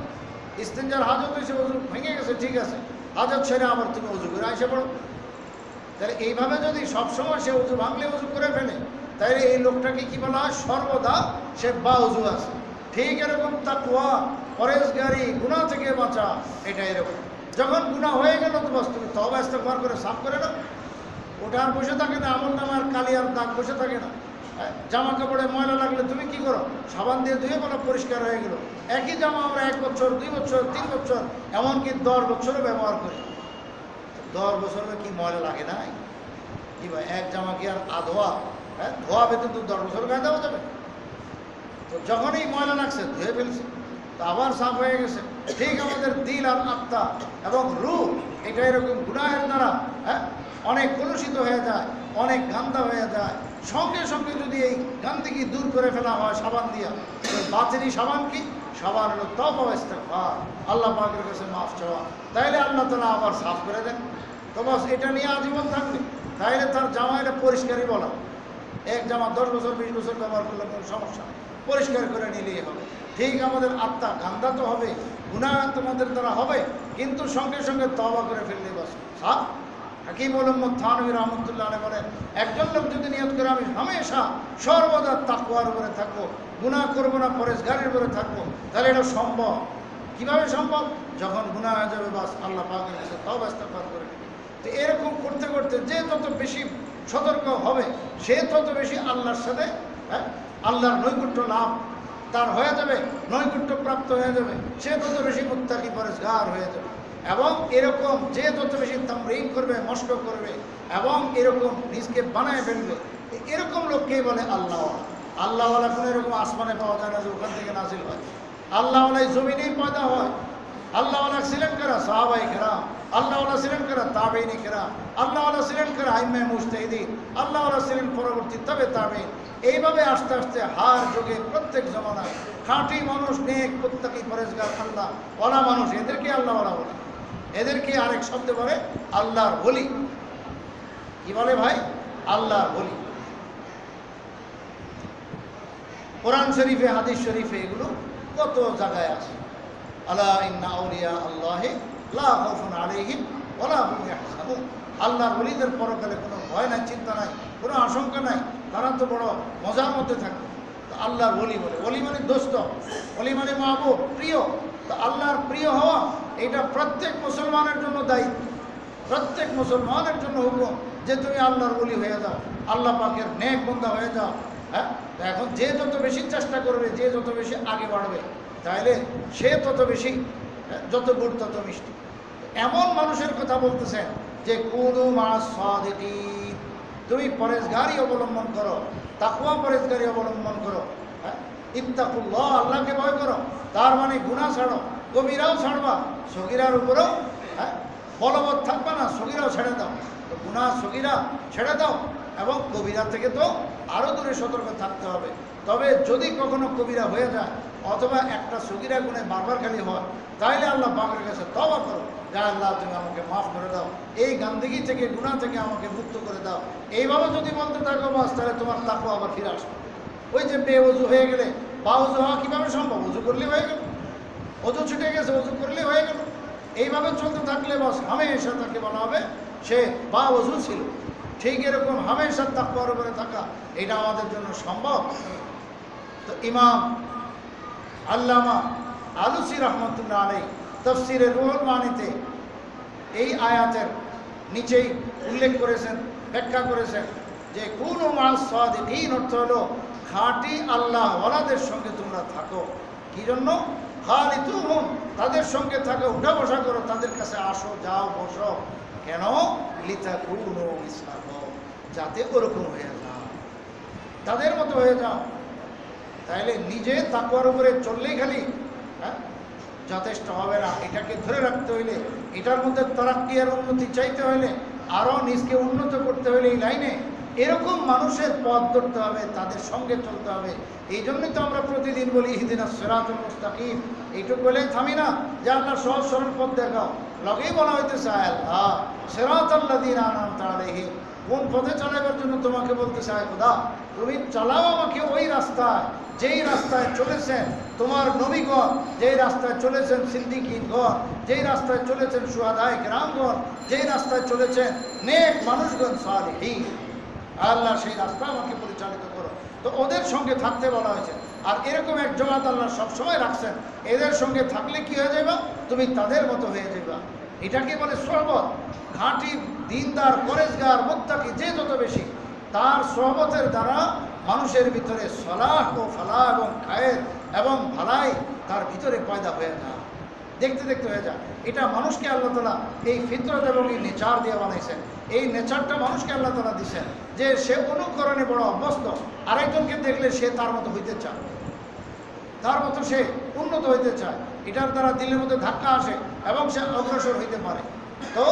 ইস্তিনজার হাজত হয়েছে, ওযু ভেঙে গেছে, ঠিক আছে, হাজত ছেড়ে আবার তুমি ওযু করে আইসা পড়ো। তাহলে এইভাবে যদি সবসময় সে ওযু ভাঙলে ওযু করে ফেলে, তাহলে এই লোকটাকে কি বলা হয়? সর্বদা সে বা ওযু আছে। ঠিক এরকম তাকওয়া, পরহেজগারি, গুনাহ থেকে বাঁচা, এটা এরকম। যখন গুনাহ হয়ে গেল তো বাস তুমি তওবা ইস্তিগফার করে সাফ করে নাও, ওটা আর বসে থাকে না, আমল নামার কালি আর দাগ বসে থাকে না। জামা কাপড়ে ময়লা লাগলে তুমি কি করো? সাবান দিয়ে ধুয়ে বলো পরিষ্কার হয়ে গেল। একই জামা আমরা 1 বছর, 2 বছর, 3 বছর, এমনকি 10 বছরও ব্যবহার করি। 10 বছরে কি ময়লা লাগে নাই? কি ভাই, এক জামা কি আর ধোয়া? ধোয়া বেতন তো 10 বছর গায়ে দেওয়া যাবে? তো যখনই ময়লা লাগছে ধুয়ে ফেলছে, তো আবার সাফ হয়ে গেছে। ঠিক আমাদের দিল আর আত্মা এবং রূহ এটা এরকম গুনাহের দ্বারা অনেক কলুষিত হয়ে যায়, অনেক গান্দা হয়ে যায়। সঙ্গে সঙ্গে যদি এই গান্দিকে দূর করে ফেলা হয় সাবান দিয়া, বাতিনি সাবান কি? সাবান হলো তওবা ওয়া ইস্তিগফার, আল্লাহ পাকের কাছে মাফ চাওয়া। তাইলে আল্লাহ তাআলা আবার সাফ করে দেন। তো বাস এটা নিয়ে আজীবন থাকবে। তাইলে তার জামা এটা পরিষ্কারই বলা। এক জামা 10 বছর 20 বছর ব্যবহার করলে কোনো সমস্যা নেই, পরিষ্কার করে নিলেই হবে। ঠিক আমাদের আত্মা গান্দা তো হবে, গুনাহ তোমাদের দ্বারা হবে, কিন্তু সঙ্গে সঙ্গে তওবা করে ফেললেই বাস সাফ। হাকিম উম্মত থানভী রহমতুল্লাহ আলাইহি বলেন, একজন লোক যদি নিয়ত করে আমি হামেশা সর্বদা তাকওয়ার উপরে থাকবো, গুনাহ করবো না, পরেজগারির উপরে থাকবো, তাহলে এটা সম্ভব। কিভাবে সম্ভব? যখন গুনাহ হয়ে যাবে বাস আল্লাহ পাকের কাছে তওবা ইস্তিগফার করে নেবে। তো এরকম করতে করতে যে যত বেশি সতর্ক হবে, সে তত বেশি আল্লাহর সাথে আল্লাহর নৈকট্য লাভ তার হয়ে যাবে, নৈকট্য প্রাপ্ত হয়ে যাবে। সে তত বেশি মুত্তাকি পরেজগার হয়ে যাবে। এবং এরকম যে যত বেশি তামরিন করবে, মশক করবে এবং এরকম নিজকে বানায় ফেলবে, এরকম লোককেই বলে আল্লাহওয়ালা। আল্লাহওয়ালা কোনো এরকম আসমানে পাওয়া যায় না যে ওখান থেকে নাজিল হয়। আল্লাহওয়ালাই জমিনেই পয়দা হয়। আল্লাহওয়ালা ছিলেন কারা? সাহাবায়ে কেরাম। আল্লাহওয়ালা ছিলেন কারা? তাবেঈনে কেরাম। আল্লাহওয়ালা ছিলেন কারা? আইম্মায়ে মুজতাহিদিন। আল্লাহওয়ালা ছিলেন পরবর্তী তবে তাবেঈন। এইভাবে আস্তে আস্তে হার যুগে প্রত্যেক জমানায় খাঁটি মানুষ, নেক মুত্তাকি পরেজগার আল্লাহ ওয়ালা মানুষ, এদেরকে আল্লাহওয়ালা বলে। এদেরকে আরেক শব্দে বলে আল্লাহর ওলি। কি বলে ভাই? আল্লাহর ওলি। কোরআন শরীফে, হাদিস শরীফে এগুলো কত জায়গায় আছে। আলা ইন্না আউলিয়া আল্লাহি লা খাউফুন আলাইহিম ওয়া লা হুম ইয়াহজানুন। আল্লাহর ওলিদের পরকালে কোনো ভয় নাই, চিন্তা নাই, কোনো আশঙ্কা নাই, তারা তো বড় মজার মধ্যে থাকবে। তো আল্লাহর ওলি বলে। ওলি মানে দোস্ত, ওলি মানে মাহবুব, প্রিয়। তো আল্লাহর প্রিয় হওয়া এটা প্রত্যেক মুসলমানের জন্য দায়িত্ব, প্রত্যেক মুসলমানের জন্য হুকুম যে তুমি আল্লাহর ওলি হয়ে যাও, আল্লাহ পাকের নেক বান্দা হয়ে যাও। এখন যে যত বেশি চেষ্টা করবে, যে যত বেশি আগে বাড়বে, তাইলে সে তত বেশি, যত গুড় তত মিষ্টি। এমন মানুষের কথা বলতেছেন যে কুনু মা'আস সাদিকিন, তুমি পরেজগারি অবলম্বন করো, তাকওয়া পরেজগারি অবলম্বন করো। ইত্তাকুল্লাহ, আল্লাহকে ভয় করো। তার মানে গুনাহ ছাড়ো, কবিরাও ছাড়বা, সগীরার উপরেও বলবৎ থাকবা না, সগীরাও ছেড়ে দাও। তো গুনাহ সগীরা ছেড়ে দাও এবং কবিরা থেকে তো আরও দূরে সতর্ক থাকতে হবে। তবে যদি কখনো কবিরা হয়ে যায় অথবা একটা সগীরা গুণে বারবার খালি হয়, তাইলে আল্লাহ পাকের কাছে তওবা করো, যা আল্লাহ তুমি আমাকে মাফ করে দাও, এই গান্দিগি থেকে, গুনাহ থেকে আমাকে মুক্ত করে দাও। এইভাবে যদি বলতে থাকো বাস, তাহলে তোমার তাকওয়া আবার ফিরে আসবে। ওই যে বেওযু হয়ে গেলে বা ওযু হওয়া কীভাবে সম্ভব? ওযু করলেই হয়ে গেল, ওযু ছুটে গেছে, ওযু করলেই হয়ে গেল। এইভাবে চলতে থাকলে বাস হামেশা তাকে বলা হবে সে বা ওযু ছিল। ঠিক এরকম হামেশা তাকওয়ার উপরে থাকা, এটা আমাদের জন্য সম্ভব। তো ইমাম আল্লামা আলুসি রহমতুল্লাহ আলাইহি তাফসীরে রুহুল মানিতে এই আয়াতের নিচেই উল্লেখ করেছেন, ব্যাখ্যা করেছেন যে কুনু মা'আস সাদিকিন অর্থ হলো খাঁটি আল্লাহওয়ালাদের সঙ্গে তোমরা থাকো। কি জন্য? খালিতুহুম, তাদের সঙ্গে থাকো, উঠা বসা করো, তাদের কাছে আসো, যাও, বসো। কেন? লিতাকুনু মিসলাহুম, যাতে ওরকম হয়ে যাও, তাদের মতো হয়ে যাও। তাইলে নিজে তাকওয়ার উপরে চললেই খালি যথেষ্ট হবে না। এটাকে ধরে রাখতে হইলে, এটার মধ্যে তারাক্কি আর উন্নতি চাইতে হইলে, আরও নিজকে উন্নত করতে হইলে এই লাইনে এরকম মানুষের পথ ধরতে হবে, তাদের সঙ্গে চলতে হবে। এই জন্যই তো আমরা প্রতিদিন বলি ইহদিনাস সিরাতাল মুস্তাকিম। এইটুকু বলেই থামি না যে আল্লাহ সহজ সরল পথ দেখাও, লগেই বলা হইতেছে আল্লাহ সিরাতাল্লাযীনা আনআমতা আলাইহিম, কোন পথে চালাবার জন্য তোমাকে বলতে চায় খোদা, তুমি চালাও আমাকে ওই রাস্তায়, যেই রাস্তায় চলেছেন তোমার নবীগণ, যেই রাস্তায় চলেছেন সিদ্দিকীনগণ, যেই রাস্তায় চলেছেন শুহাদায়ে কেরামগণ, যেই রাস্তায় চলেছেন নেক মানুষগণ সালিহিন। আল্লাহ সেই রাস্তা আমাকে পরিচালিত করো। তো ওদের সঙ্গে থাকতে বলা হয়েছে। আর এরকম এক জমাত আল্লাহ সবসময় রাখছেন, এদের সঙ্গে থাকলে কি হয়ে যাবে? তুমি তাদের মতো হয়ে যাবে। এটাকে বলে সহবত। খাঁটি দিনদার পরেজগার মুত্তাকি যে যত বেশি, তার সোহবতের দ্বারা মানুষের ভিতরে সলাহ ও ফালাহ এবং খায়ের এবং ভালাই তার ভিতরে পয়দা হয়ে যায়, দেখতে দেখতে হয়ে যায়। এটা মানুষকে আল্লাহ তাআলা এই ফিতরত এবং এই নেচার দিয়ে বানাইছেন। এই নেচারটা মানুষকে আল্লাহ তাআলা দিচ্ছেন যে সে অনুকরণে বড় অভ্যস্ত, আরেকজনকে দেখলে সে তার মতো হইতে চায়, তার মতো সে উন্নত হইতে চায়। এটার দ্বারা দিলের মধ্যে ধাক্কা আসে এবং সে অগ্রসর হইতে পারে। তো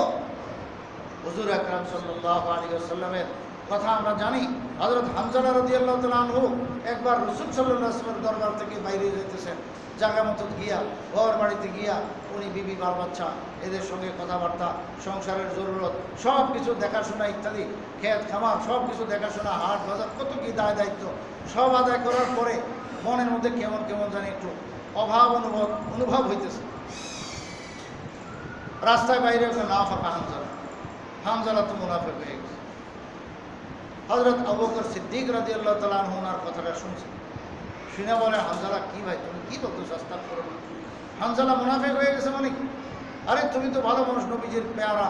হুজুর আকরাম সাল্লাল্লাহু আলাইহি ওয়াসাল্লামের কথা আমরা জানি। হযরত হামজা রাদিয়াল্লাহু তাআলা আনহু একবার রাসূল সাল্লাল্লাহু আলাইহি ওয়াসাল্লামের দরবার থেকে বাইরে যেতেছেন, জায়গা মতো গিয়া ঘর বাড়িতে গিয়া উনি বিবি বাল বাচ্চা এদের সঙ্গে কথাবার্তা, সংসারের জরুরত সব কিছু দেখাশোনা ইত্যাদি, ক্ষেত খামার সব কিছু দেখাশোনা, হাট বাজার কত কী দায়িত্ব সব আদায় করার পরে মনের মধ্যে কেমন কেমন জানি একটু অভাব অনুভব হইতেছে। রাস্তায় বাইরে একটা না ফাঁকা হামজালা তো মুনাফিক হয়ে গেছে। হযরত আবু বকর সিদ্দিক রাদিয়াল্লাহু তাআলা আনহু ওনার কথাটা শুনছেন, শুনে বলে, হামজালা কি ভাই তুমি কি বলতেছো? আস্তাগফিরুল্লাহ, হামজালা মুনাফিক হয়ে গেছে মানে? আরে তুমি তো ভালো মানুষ, নবীজির পেয়ারা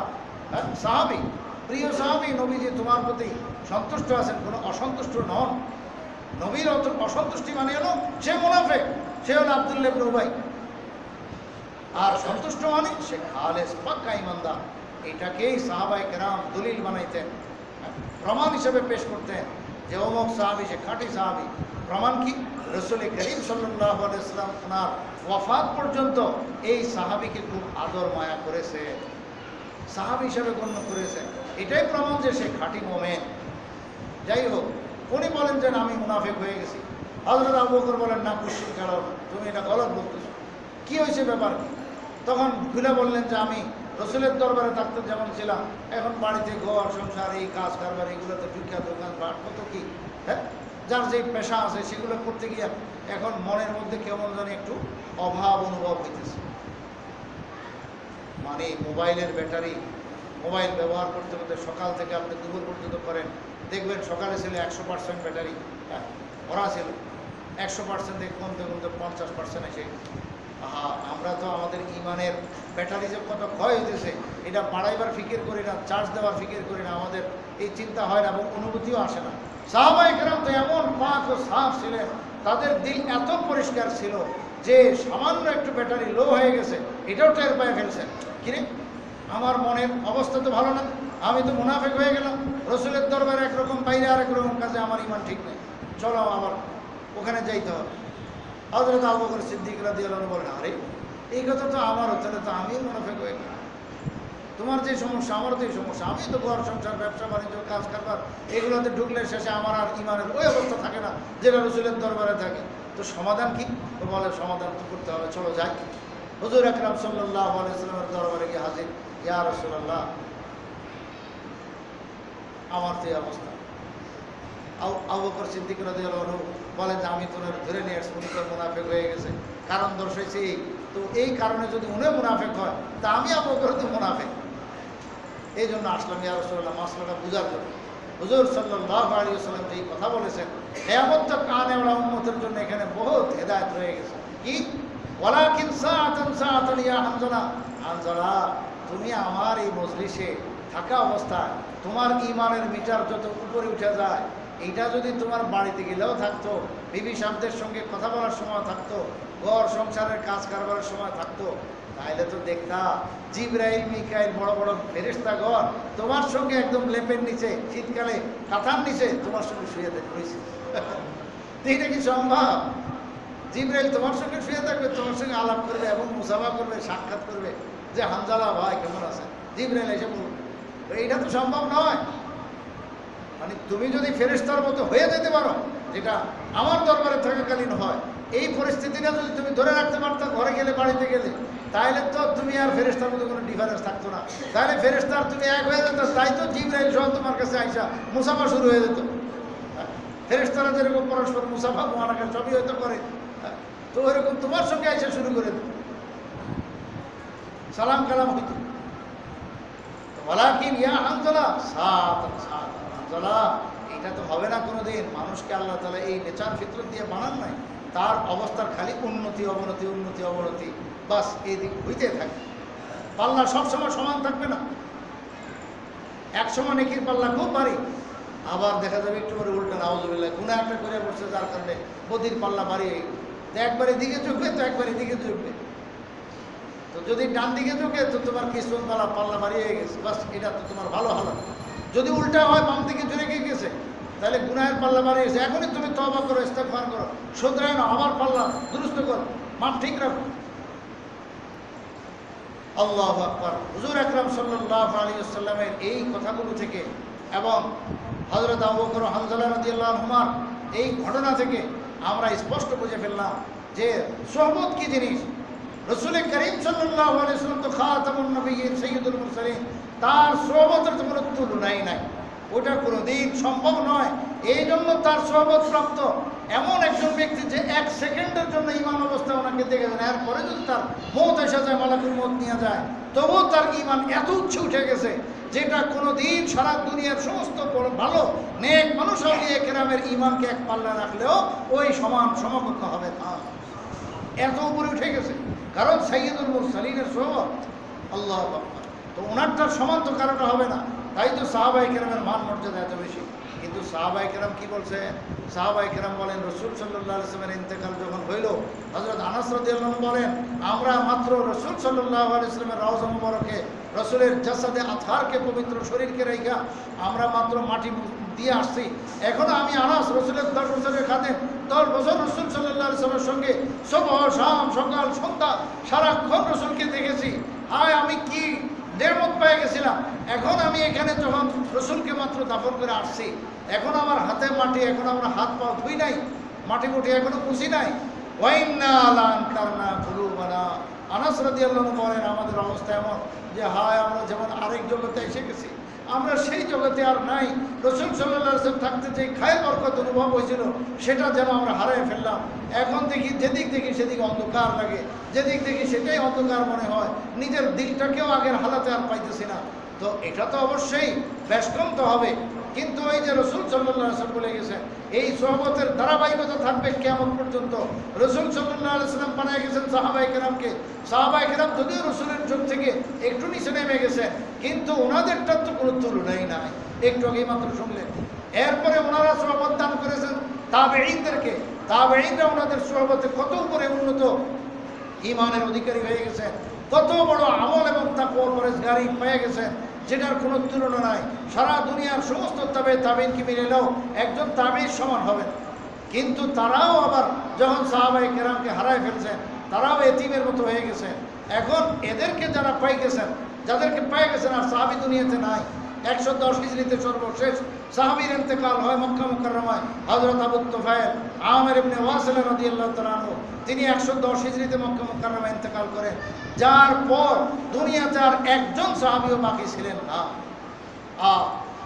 সাহাবী, প্রিয় সাহাবী, নবীজি তোমার প্রতি সন্তুষ্ট আছেন, কোনো অসন্তুষ্ট নন। নবীর অসন্তুষ্টি মানে হলো সে মুনাফিক, সে হলো আব্দুল্লাহ ইবনে উবাই। আর সন্তুষ্ট মানে সে খালেস পাক্কা ঈমানদার। এটাকেই সাহাবায়ে কেরাম দলিল বানাইতেন, প্রমাণ হিসেবে পেশ করতেন যে অমুক সাহাবী সে খাঁটি সাহাবী। প্রমাণ কি? রাসূল করিম সাল্লাল্লাহু আলাইহি ওয়াসাল্লাম ওনার ওয়াফাত পর্যন্ত এই সাহাবীকে খুব আদর মায়া করেছে, সাহাবী হিসেবে গণ্য করেছেন। এটাই প্রমাণ যে সে খাঁটি মুমিন। যাই হোক, উনি বলেন যে আমি মুনাফিক হয়ে গেছি। হযরত আবু বকর বলেন, না কুশ্চিত গেল, তুমি এটা গলত বলতেছো, কি হয়েছে, ব্যাপার কি? তখন খুলে বললেন যে আমি রসুলের দরবারে থাকতে যেমন ছিলাম, এখন বাড়িতে ঘর সংসার এই কাজ কারবার এগুলোতে ঢুকিয়া দোকান পাট কত কি, হ্যাঁ, যার যে পেশা আছে সেগুলো করতে গিয়ে এখন মনের মধ্যে কেমন জানি একটু অভাব অনুভব হইতেছে। মানে মোবাইলের ব্যাটারি, মোবাইল ব্যবহার করতে করতে সকাল থেকে আপনি দুপুর পর্যন্ত করেন, দেখবেন সকালে ছিল 100% ব্যাটারি ভরা ছিল, 100% কমতে কমতে 50% এসে আমরা তো আমাদের ইমানের ব্যাটারি যে কত ক্ষয় হইতেছে এটা বাড়াইবার ফিকির করি না, চার্জ দেওয়ার ফিকির করি না, আমাদের এই চিন্তা হয় না এবং অনুভূতিও আসে না। সাহাবায়ে কেরাম তো এমন পাক ও সাফ ছিলেন, তাদের দিল এত পরিষ্কার ছিল যে সামান্য একটু ব্যাটারি লো হয়ে গেছে এটাও টের পায়ে ফেলছেন, কিরে আমার মনের অবস্থা তো ভালো না, আমি তো মুনাফিক হয়ে গেলাম, রসুলের দরবারে একরকম বাইরে আরেক রকম কাজে আমার ইমান ঠিক নেই, চলো আবার ওখানে যাইতে হবে। হযরত আবু বকর সিদ্দিক রাদিয়াল্লাহু আনহু বলেন, আরে এই কথা তো আমারও, তাহলে তো আমিও মুনাফিক হয়ে গেলাম। তোমার যে সমস্যা আমারও তো এই সমস্যা, আমি তো ঘর সংসার ব্যবসা বাণিজ্য কাজ কারবার এগুলোতে ঢুকলে শেষে আমার আর ইমানের ওই অবস্থা থাকে না যেটা রসুলের দরবারে থাকে। তো সমাধান কি? তো বলে সমাধান তো করতে হবে, চলো যাই। হুজুর আকরাম সাল্লাল্লাহু আলাইহি ওয়াসাল্লামের দরবারে গিয়ে হাজির, ইয়া রাসূলুল্লাহ আমার তো এই অবস্থা। আবু বকর সিদ্দিক রাদিয়াল্লাহু আনহু বলেন যে আমি তোর ধরে নিয়ে আসছি, উনি তো মুনাফিক হয়ে গেছে, কারণ দর্শাইছি, তো এই কারণে যদি উনি মুনাফিক হয় তা আমি আবু বকর তো মুনাফিক, এই জন্য আসলাম ইয়া রাসূলুল্লাহ মাসলাটা বুঝার জন্য। হুজুর সাল্লাল্লাহু আলাইহি ওয়াসাল্লাম যেই কথা বলেছেন, কিয়ামত তক কানে ওয়ালা উম্মতের জন্য এখানে বহুত হেদায়েত রয়ে গেছে। কি? ওয়ালাকিন সাআতান ইয়া হামজালা, হামজালা তুমি আমার এই মজলিসে থাকা অবস্থায় তোমার ইমানের মিটার যত উপরে উঠে যায়, এইটা যদি তোমার বাড়িতে গেলেও থাকতো, বিবি সাহেবদের সঙ্গে কথা বলার সময় থাকতো, ঘর সংসারের কাজ কারবারের সময় থাকতো, তাহলে তো দেখতা জিবরাইল মিকাইল বড় বড় ফেরেশতাগণ তোমার সঙ্গে একদম লেপের নিচে শীতকালে কাঁথার নিচে তোমার সঙ্গে শুয়ে রয়েছে। এটা কি সম্ভব? জিবরাইল তোমার সঙ্গে শুয়ে থাকবে, তোমার সঙ্গে আলাপ করবে এবং মুসাফা করবে, সাক্ষাৎ করবে যে হামজালা ভাই কেমন আছে, জিবরাইল এসে বলবে, এইটা তো সম্ভব নয়। মানে তুমি যদি ফেরেশতার মতো হয়ে যেতে পারো, যেটা আমার দরবারে থাকাকালীন হয়, এই পরিস্থিতিটা যদি তুমি ধরে রাখতে পারতো ঘরে গেলে বাড়িতে গেলে, তাহলে তো তুমি আর ফেরেশতার মধ্যে কোনো ডিফারেন্স থাকতো না, তাহলে ফেরেশতার তুমি এক হয়ে যেত, তাই তো জিবরাইল সহ তোমার কাছে আইসা মুসাফা শুরু হয়ে যেত। ফেরেশতারা যেরকম পরস্পর মুসাফা মহানাকা সবই হয়তো করে, তো ওইরকম তোমার সঙ্গে আইসা শুরু করে দিত, সালাম কালাম হইত। ওয়ালাকিন ইয়া হামজালা সাআতান সাআতান, হামজালা এটা তো হবে না কোনোদিন। মানুষকে আল্লাহ তাআলা এই নেচার ফিতরত দিয়ে বানান নাই, তার অবস্থার খালি উন্নতি অবনতি উন্নতি অবনতি, বাস এই দিক হইতে থাকে। পাল্লা সবসময় সমান থাকবে না, এক সময় নেকির পাল্লা খুব ভারী, আবার দেখা যাবে একটু করে উল্টা নাউজুবিল্লাহ গুনাহ একটা করে বসছে, যার কারণে বদির পাল্লা বাড়িয়ে তো একবারে দিকে ঝুঁকবে তো একবারে দিকে ঝুঁকবে। তো যদি ডান দিকে ঝুঁকে তো তোমার কিসমত পাল্লা বাড়িয়ে গেছে, বাস এটা তো তোমার ভালো হলো। যদি উল্টা হয় বাম দিকে ঝুঁকে গেছে তাহলে গুনাহের পাল্লা বাড়িয়ে গেছে। এখনই তুমি তওবা করো, ইস্তেগফার করো, শুধরায় না, আবার পাল্লা দুরুস্ত করো, মাপ ঠিক রাখো। আল্লাহু আকবার। হুজুর আকরাম সাল্লাল্লাহু আলাইহি ওয়াসাল্লামের এই কথাগুলো থেকে এবং হযরত আবু বকর হানজালা রাদিয়াল্লাহু আনহুমার এই ঘটনা থেকে আমরা স্পষ্ট বুঝে ফেললাম যে সোহবত কি জিনিস। রাসূল করিম সাল্লাল্লাহু আলাইহি ওয়াসাল্লাম তো খাতামুন নবিয়্যিন সাইয়্যিদুল মুরসালিন, তার সোহবতের তো কোনো তুলনাই নাই, ওটা কোনোদিন সম্ভব নয়। এই জন্য তার সোহবত প্রাপ্ত এমন একজন ব্যক্তি যে 1 সেকেন্ডের জন্য ইমান অবস্থায় ওনাকে দেখে দেন, এরপরে যদি তার মৌত এসে যায়, মালাকুল মৌত নিয়ে যায়, তবুও তার ইমান এত উচ্চ উঠে গেছে যেটা কোনোদিন সারা দুনিয়ার সমস্ত ভালো নেক মানুষ আউলিয়া কেরামের ইমানকে এক পাল্লা রাখলেও ওই সমান সমকক্ষ হবে না, এত উপরে উঠে গেছে। কারণ সাইয়্যিদুল মুরসালিনের সোহবত আল্লাহু আকবার। তো ওনারটার সমান তো কারোটা হবে না, তাই তো সাহাবায়ে কেরামের মান মর্যাদা এত বেশি। কিন্তু সাহাবায়ে কেরাম কি বলছে? সাহাবায়ে কেরাম বলেন রাসূল সাল্লাল্লাহু আলাইহি ওয়াসাল্লামের ইন্তেকাল যখন হইল, হযরত আনাস রাদিয়াল্লাহু আনহু বলেন আমরা মাত্র রাসূল সাল্লাল্লাহু আলাইহি ওয়াসাল্লামের রওজা মুবারকে রাসূলের জাসাদে আতহারকে পবিত্র শরীরকে রাইখা আমরা মাত্র মাটি দিয়ে আসছি। এখনো আমি আনাস রাসূলের 10 বছরের খাদেম, 10 বছর রাসূল সাল্লাল্লাহু আলাইহি ওয়াসাল্লামের সঙ্গে সুবহ শাম সকাল সন্ধ্যা সারাক্ষণ রাসূলকে দেখেছি। হায় আমি কি নেয়ামত পেয়ে গেছিলাম। এখন আমি এখানে যখন রাসূলকে মাত্র দাফন করে আসছি, এখন আমার হাতে মাটি, এখন আমরা হাত পা ধুই নাই, মাটি মুঠি এখনো মুছি নাই। ওয়াইন্না লান কারনা কুলুবানা, আনাস রাদিয়াল্লাহু আনহু বলেন আমাদের অবস্থা এমন যে হায় আমরা যেমন আরেক জগতে এসে গেছি, আমরা সেই জগতে আর নাই। রাসূল সাল্লাল্লাহু আলাইহি ওয়াসাল্লাম থাকতে যে খায়ের বরকত অনুভব হয়েছিল সেটা যেন আমরা হারিয়ে ফেললাম। এখন দেখি যেদিক দেখি সেদিক অন্ধকার লাগে, যেদিক দেখি সেটাই অন্ধকার মনে হয়, নিজের দিলটাকেও আগের হালাতে আর পাইতেছি না। তো এটা তো অবশ্যই ব্যস্তম তো হবে, কিন্তু ওই যে রাসূল সাল্লাল্লাহু আলাইহি ওয়াসাল্লাম বলে গেছেন এই সোহবতের ধারাবাহিকতা থাকবে কিয়ামত পর্যন্ত। রাসূল সাল্লাল্লাহু আলাইহি ওয়াসাল্লাম বানায় গেছেন সাহাবায়ে কেরামকে। সাহাবায়ে কেরাম যদিও রাসূলের যুগ থেকে একটু নিচে নেমে গেছে, কিন্তু ওনাদেরটার তো কোনো তুলনাই নাই, একটু আগেই মাত্র শুনলেন। এরপরে ওনারা সোহবত দান করেছেন তাবেঈনদেরকে, তাবেঈনরা ওনাদের সোহবতে কত উপরে উন্নত ঈমানের অধিকারী হয়ে গেছেন, কত বড় আমল এবং তাকওয়া পরহেজগারি পেয়ে গেছেন যেটার কোনো তুলনা নাই। সারা দুনিয়ার সমস্ত তাবেঈনকে মিলালেও একজন তাবেঈর সমান হবে না। কিন্তু তারাও আবার যখন সাহাবায়ে কেরামকে হারায় ফেলছেন, তারাও এতিমের মতো হয়ে গেছেন। এখন এদেরকে যারা পাই গেছেন, যাদেরকে পেয়ে গেছেন আর সাহাবী দুনিয়াতে নাই। 110 হিজরিতে সর্বশেষ সাহাবীর ইন্তেকাল হয় মক্কা মুকাররমায়। হযরত আবু তুফাইল আমির ইবনে ওয়াসিল রাদিয়াল্লাহু তাআলা আনহু তিনি 110 হিজরিতে মক্কা মুকাররমায় ইন্তেকাল করেন, যার পর দুনিয়াতে আর একজন সাহাবীও বাকি ছিলেন না।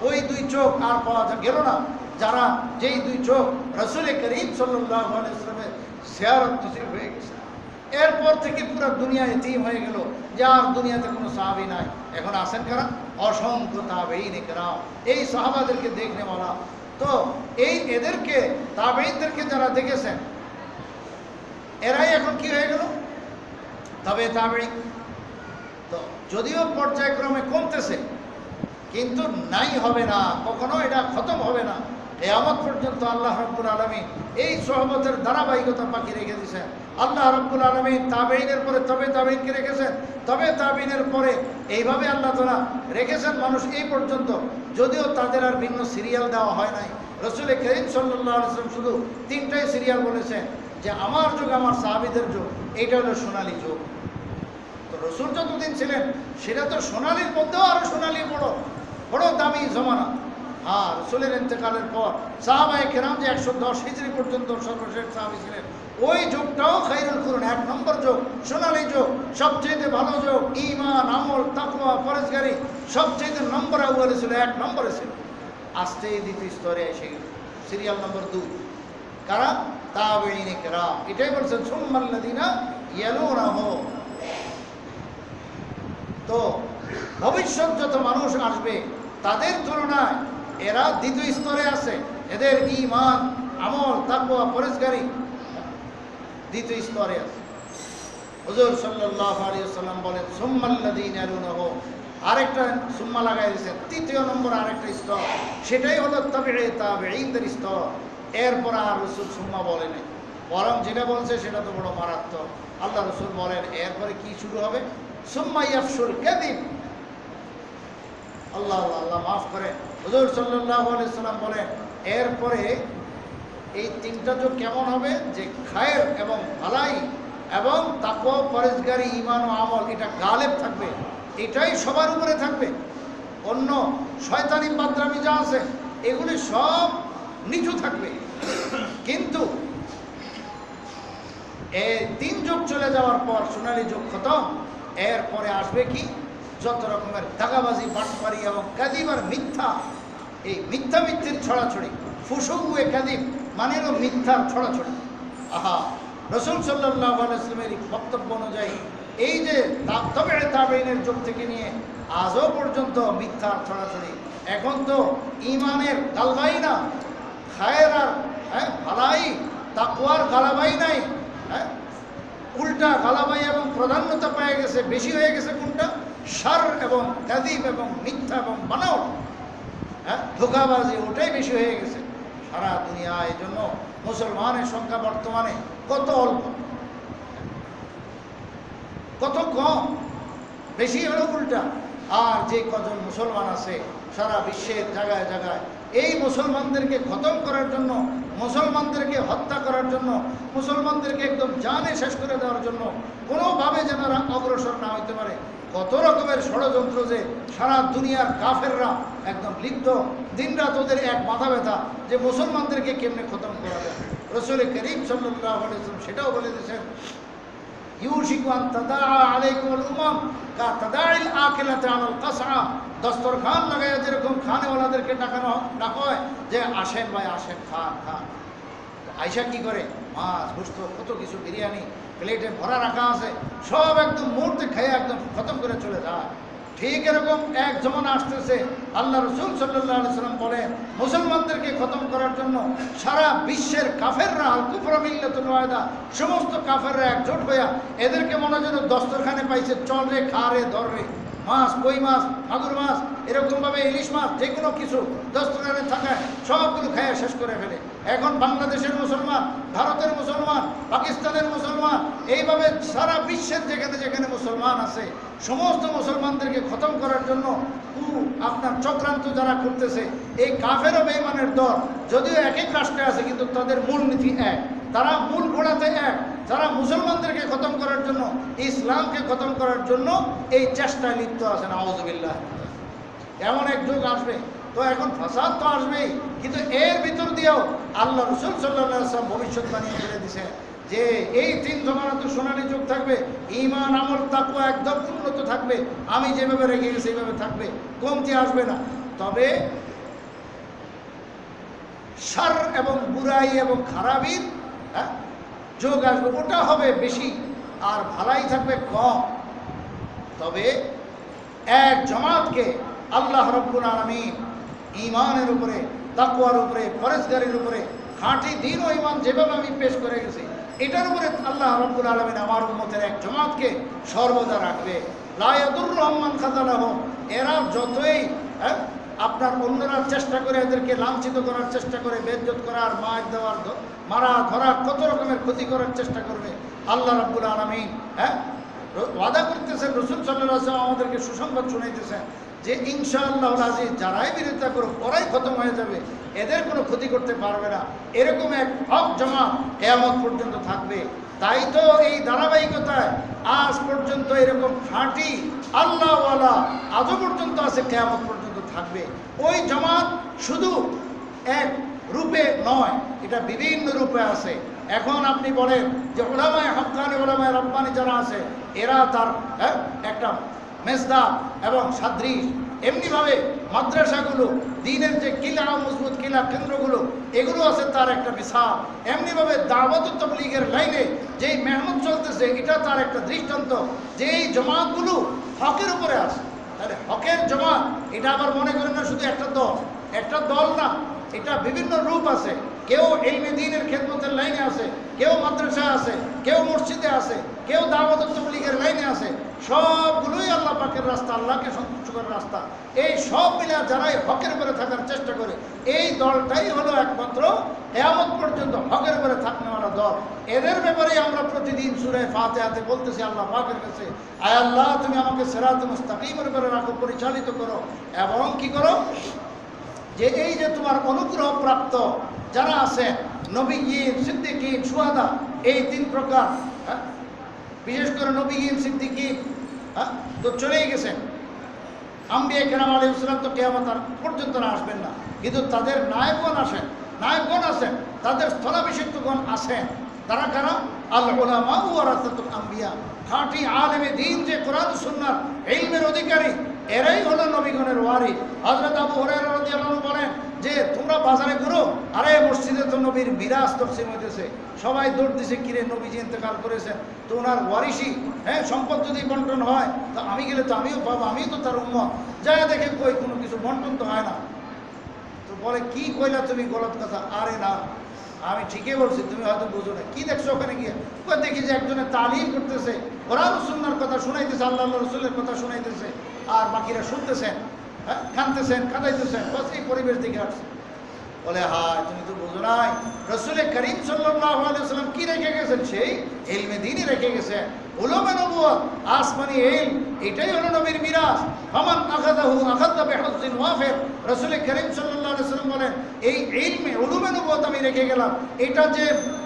ওই দুই চোখ আর পাওয়া গেল না, যারা যেই দুই চোখ রাসূল করিম সাল্লাল্লাহু আলাইহি ওয়াসাল্লামের জিয়ারত নসিব হয়ে গেছে। এরপর থেকে পুরো দুনিয়া এতিম হয়ে গেল, যার দুনিয়াতে কোনো সাহাবী নাই। এখন আসেন কারা? অসংখ্য তাবেঈন কেরাম, এই সাহাবাদেরকে দেখনে वाला। তো এই এদেরকে তাবেঈনদেরকে যারা দেখেছেন এরাই এখন কি হয়ে গেল? তবে তাবেঈন তো যদিও পর্যায়ক্রমে কমতেছে, কিন্তু নাই হবে না, কখনো এটা খতম হবে না। কিয়ামত পর্যন্ত আল্লাহ রাব্বুল আলামিন এই সোহবতের ধারাবাহিকতা বাকি রেখে দিয়েছেন। আল্লাহ রাব্বুল আলামিন তাবেঈনের পরে তবে তাবেঈনকে রেখেছেন, তবে তাবেঈনের পরে এইভাবে আল্লাহ তাআলা রেখেছেন মানুষ এই পর্যন্ত, যদিও তাদের আর ভিন্ন সিরিয়াল দেওয়া হয় নাই। রাসূল করিম সাল্লাল্লাহু আলাইহি ওয়াসাল্লাম শুধু 3টাই সিরিয়াল বলেছেন যে আমার যুগ, আমার সাহাবীদের যুগ, এইটা হলো সোনালী যুগ। তো রাসূল যতদিন ছিলেন সেটা তো সোনালীর মধ্যেও আরো সোনালী বড় বড় দামি জমানা। আর রাসূলের ইন্তেকালের পর সাহাবায়ে কেরাম যে 110 হিজরি পর্যন্ত সর্বশেষ সাহাবী ছিলেন, ওই যুগটাও খায়রুল কুরুন, 1 নম্বর যুগ, সোনালী যুগ, সবচেয়ে ভালো যুগ। ঈমান, আমল, তাকওয়া, পরহেজগারি সবচেয়ে নম্বর আউয়ালে ছিল, 1 নম্বরে ছিল। আস্তে দ্বিতীয় স্তরে এসে গেল, সিরিয়াল নম্বর 2 কারা? তাবেঈন কেরাম। এটাই বলছেন সুম্মাল্লাযিনা ইয়ালুনাহু। তো ভবিষ্যৎ যত মানুষ আসবে তাদের তুলনায় এরা দ্বিতীয় স্তরে আছে, এদের ঈমান, আমল, তাকওয়া, পরহেজগারি দ্বিতীয় স্তরে আছে। হুজুর সাল্লাল্লাহু আলাইহি ওয়াসাল্লাম বলেন সুম্মাল্লাযিনা ইয়ালুনাহু, আরেকটা সুম্মা লাগাই দিয়েছেন, তৃতীয় নম্বর আরেকটা স্তর, সেটাই হলো তাবেঈনদের স্তর। এরপর আর রসুল সুম্মা বলেনি, বরং যেটা বলছে সেটা তো বড় মারাত্মক। আল্লাহ রসুল বলেন এরপরে কি শুরু হবে, সুম্মা ইয়াফশুল কাযিব। আল্লাহ আল্লাহ আল্লাহ মাফ করে, হুজুর সাল্লাল্লাহু আলাইহি সাল্লাম বলেন এরপরে এই তিনটা যুগ কেমন হবে, যে খায়ের এবং ভালাই এবং তাকওয়া পরেজগারি ঈমান ও আমল এটা গালেব থাকবে, এটাই সবার উপরে থাকবে। অন্য শয়তানি বাদরামি যা আছে এগুলি সব নিচু থাকবে। কিন্তু এই তিন যুগ চলে যাওয়ার পর সোনালী যুগ খতম, এরপরে আসবে কি, যত রকমের দাগাবাজি, বাটপারি এবং কাযিব আর মিথ্যা, এই মিথ্যা মিথ্যের ছড়াছড়ি, ফুসুয়ে কাযিব মানে হলো মিথ্যার ছড়াছড়ি। আহা, রাসূল সাল্লাল্লাহু আলাইহি ওয়াসাল্লামের বক্তব্য অনুযায়ী এই যে তাবেঈনের যুগ থেকে নিয়ে আজও পর্যন্ত মিথ্যার ছড়াছড়ি। এখন তো ঈমানের গালবাই না, খায়ের আর ভালাই তাকওয়ার গালাবাই নাই, উল্টা গালাবাই এবং প্রাধান্যতা পেয়ে গেছে, বেশি হয়ে গেছে কোনটা, শার এবং কাযিব এবং মিথ্যা এবং বানাও, ধোঁকাবাজি, ওটাই বেশি হয়ে গেছে সারা দুনিয়া। এই জন্য মুসলমানের সংখ্যা বর্তমানে কত অল্প, কত কম, বেশি হলো উল্টা। আর যে কজন মুসলমান আছে সারা বিশ্বের জায়গায় জায়গায়, এই মুসলমানদেরকে খতম করার জন্য, মুসলমানদেরকে হত্যা করার জন্য, মুসলমানদেরকে একদম জানে শেষ করে দেওয়ার জন্য কোনোভাবে যেন অগ্রসর না হইতে পারে, কত রকমের ষড়যন্ত্র যে সারা দুনিয়ার কাফেররা একদম লিপ্ত, দিনরাত ওদের এক মাথা ব্যথা যে মুসলমানদেরকে কেমনে খতম করা যায়। রাসূল করিম সাল্লাল্লাহু আলাইহি ওয়াসাল্লাম সেটাও বলে দিয়েছেন, ইউশিকু আন তাদাআ আলাইকুমুল উমাম কা তাদাইল আকিলাতি আলাল কাসআ। দস্তরখান লাগাইয়া যেরকম খানেওয়ালাদেরকে ডাকা হয় যে আসেন ভাই আসেন, খান খান, আয়সা কি করে, মাছ গোশত কত কিছু, বিরিয়ানি প্লেটে ভরা রাখা আছে, সব একদম মুহূর্তে খেয়ে একদম খতম করে চলে যায়। ঠিক এরকম এক জমানা আসতেছে, আল্লাহ রাসূল সাল্লাল্লাহু আলাইহি ওয়াসাল্লাম বলেন মুসলমানদেরকে খতম করার জন্য সারা বিশ্বের কাফেররা, আল কুফরা মিল্লাতুল ওয়াহিদা, সমস্ত কাফেররা একজোট হইয়া এদেরকে মনে যেন দস্তরখানে পাইছে, চল রে, খা রে, ধর রে, মাছ, কই মাছ, মাগুর মাছ, এরকমভাবে ইলিশ মাছ, যে কোনো কিছু দস্তরখানে থাকায় সবগুলো খাইয়া শেষ করে ফেলে। এখন বাংলাদেশের মুসলমান, ভারতের মুসলমান, পাকিস্তানের মুসলমান, এইভাবে সারা বিশ্বের যেখানে যেখানে মুসলমান আছে সমস্ত মুসলমানদেরকে খতম করার জন্য আপনার চক্রান্ত যারা করতেছে, এই কাফের ও বেঈমানের দল যদিও এক এক রাষ্ট্রে আছে কিন্তু তাদের মূলনীতি এক, তারা মূল ঘোড়াতে এক। যারা মুসলমানদেরকে খতম করার জন্য, ইসলামকে খতম করার জন্য এই চেষ্টায় লিপ্ত আছেন। আউযুবিল্লাহ। এমন এক যুগ আসবে, তো এখন ফাসাদ তো আসবেই, কিন্তু এর ভিতর দিয়েও আল্লাহ রাসূল সাল্লাল্লাহু আলাইহি ওয়াসাল্লাম ভবিষ্যৎবাণী করে দিয়েছেন যে এই তিন জমানাতে সোনালী যুগ থাকবে, ঈমান আমল তাকওয়া একদম উন্নত থাকবে, আমি যেভাবে রেখে গেছি সেইভাবে থাকবে, কমতি আসবে না। তবে শার এবং বুরাই এবং খারাপির যোগ আসবে, ওটা হবে বেশি, আর ভালাই থাকবে কম। তবে এক জামাতকে আল্লাহ রাব্বুল আলামিন ঈমানের উপরে, তাকওয়ার উপরে, পরেজগারির উপরে, খাঁটি দ্বীন ও ঈমান যেভাবে আমি পেশ করে গেছি এটার উপরে আল্লাহ রাব্বুল আলামিন আমার উম্মতের এক জামাতকে সর্বদা রাখবে। লা ইয়াদুররুহুম মান খাযালাহুম। এরা যতই আপনার অন্যরা চেষ্টা করে এদেরকে লাঞ্ছিত করার চেষ্টা করে, বেইজ্জত করার, মার দেওয়ার, মারা ধরা, কত রকমের ক্ষতি করার চেষ্টা করবে, আল্লাহ রাব্বুল আলামিন ওয়াদা করতেছেন, রাসূল সাল্লাল্লাহু আলাইহি ওয়াসাল্লাম আমাদেরকে সুসংবাদ শুনাইতেছেন যে ইনশাআল্লাহুল আজিজ যারাই বিরোধিতা করুক ওরাই খতম হয়ে যাবে, এদের কোনো ক্ষতি করতে পারবে না। এরকম এক হক জামাত কিয়ামত পর্যন্ত থাকবে। তাই তো এই ধারাবাহিকতায় আজ পর্যন্ত এরকম খাঁটি আল্লাহওয়ালা আজও পর্যন্ত আছে, কিয়ামত পর্যন্ত থাকবে। ওই জামাত শুধু এক রূপে নয়, এটা বিভিন্ন রূপে আছে। এখন আপনি বলেন যে উলামায়ে হক্কানি, উলামায়ে রাব্বানি যারা আছে এরা তার একটা মেজদাক এবং সাদৃশ, এমনিভাবে মাদ্রাসাগুলো, দ্বীনের যে কিলা, মজবুত কিলা কেন্দ্রগুলো, এগুলো আছে তার একটা মিসাল। এমনিভাবে দাওয়াত ও তাবলীগের লাইনে যেই মেহনত চলতেছে এটা তার একটা দৃষ্টান্ত, যে এই জমাতগুলো হকের উপরে আছে। তাহলে হকের জমাত এটা আবার মনে করেন না শুধু একটা দল, একটা দল না, এটা বিভিন্ন রূপ আছে। কেউ ইলমে দ্বীনের খেদমতের লাইনে আছে, কেউ মাদ্রাসা আছে, কেউ মসজিদে আছে, কেউ দাওয়াত ও তাবলীগের লাইনে আছে। সবগুলোই আল্লাহ পাকের রাস্তা, আল্লাহকে সন্তুষ্ট করার রাস্তা। এই সব মিলে যারাই হকের উপরে থাকার চেষ্টা করে, এই দলটাই হলো একমাত্র কিয়ামত পর্যন্ত হকের উপরে থাকনেওয়ালা দল। এদের ব্যাপারে আমরা প্রতিদিন সূরা ফাতিহাতে বলতেছি আল্লাহ পাকের কাছে, আয় আল্লাহ তুমি আমাকে সিরাতুল মুস্তাকিমের উপরে রাখো, পরিচালিত করো। এবং কি করো, যে এই যে তোমার অনুগ্রহ প্রাপ্ত যারা আছে, নবীগণ, সিদ্দিকীন, শুহাদা, এই তিন প্রকার, বিশেষ করে নবীগণ, সিদ্দিকীন তো চলেই গেছেন। আম্বিয়া কেরাম আলাইহিস সালাম তো কিয়ামত পর্যন্ত আসবেন না, কিন্তু তাদের নায়কগণ আছেন, তাদের স্থলাভিষিক্তগণ আছেন। তারা কারা? আল উলামা ওয়ারাসাতুল আম্বিয়া, খাঁটি আলেমে দ্বীন, যে কোরআন সুন্নাহর ইলমের অধিকারী, এরাই হলো নবীগণের ওয়ারিস। হযরত আবু হুরায়রা রাদিয়াল্লাহু আনহু বলেন যে তোমরা বাজারে ঘুরো, আরে মসজিদে তো নবীর মিরাজ তকসিম হইতেছে, সবাই দৌড় দিছে, কিরে নবীজি ইন্তেকাল করেছেন, তো ওনার ওয়ারিসি, সম্পদ যদি বন্টন হয় তো আমি গেলে তো আমিও পাবো, আমিও তো তার উম্মত। যায় দেখে কই কোনো কিছু বন্টন তো হয় না। তো বলে কি কইলা তুমি গলত কথা? আরে না, আমি ঠিকই বলছি, তুমি হয়তো বুঝো না। কি দেখছো ওখানে গিয়ে? দেখি যে একজনে তালিম করতেছে, কোরআন সুন্নাহর কথা শুনাইতেছে, আল্লাহ রাসূলের কথা শুনাইতেছে, আর বাকিরা শুনতেছেন, কাঁদতেছেন, কাঁদাইতেছেন। বস এই পরিবেশ দিকে আসছে। বলে হায়, তুমি তো বুঝো নাই, রাসূল করিম সাল্লাল্লাহু আলাইহি ওয়াসাল্লাম কি রেখে গেছেন? সেই ইলমে দ্বীনই রেখে গেছেন, উলুমে নবুয়ত, আসমানি ইলম, এটাই হলো নবীর মিরাজ। ফামান আখাযাহু আখাযা বিহাজ্জিন ওয়াফির। রাসূল করিম সাল্লাল্লাহু আলাইহি ওয়াসাল্লাম বলেন, এই ইলমে উলুমে নবুয়ত আমি রেখে গেলাম, এটা যে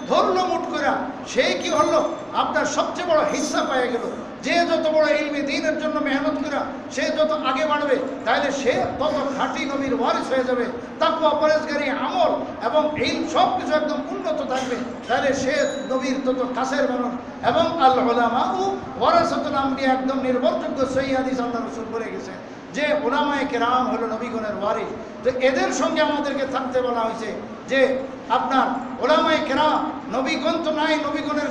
ধরলো মুঠ করে, সেই কি হলো? আপনার সবচেয়ে বড় হিস্সা পেয়ে গেল। যে যত বড় ইলমে দ্বীনের জন্য মেহনত করে সে যত আগে বাড়বে, তাহলে সে তত খাঁটি নবীর ওয়ারিস হয়ে যাবে। তাকওয়া, পরেজগারি, আমল এবং ইলম সব কিছু একদম উন্নত থাকবে, তাহলে সে নবীর তত কাছের মানুষ। এবং আল উলামা ওয়ারাসাতুল আম্বিয়া, একদম নির্ভরযোগ্য সহিহ হাদিস আল্লাহ রাসূল বলে গেছেন যে উলামায়ে কেরাম হলো নবীগণের ওয়ারিস। তো এদের সঙ্গে আমাদেরকে থাকতে বলা হয়েছে যে আপনার উলামায়ে কেরাম, নবীগণ তো নাই, নবীগণের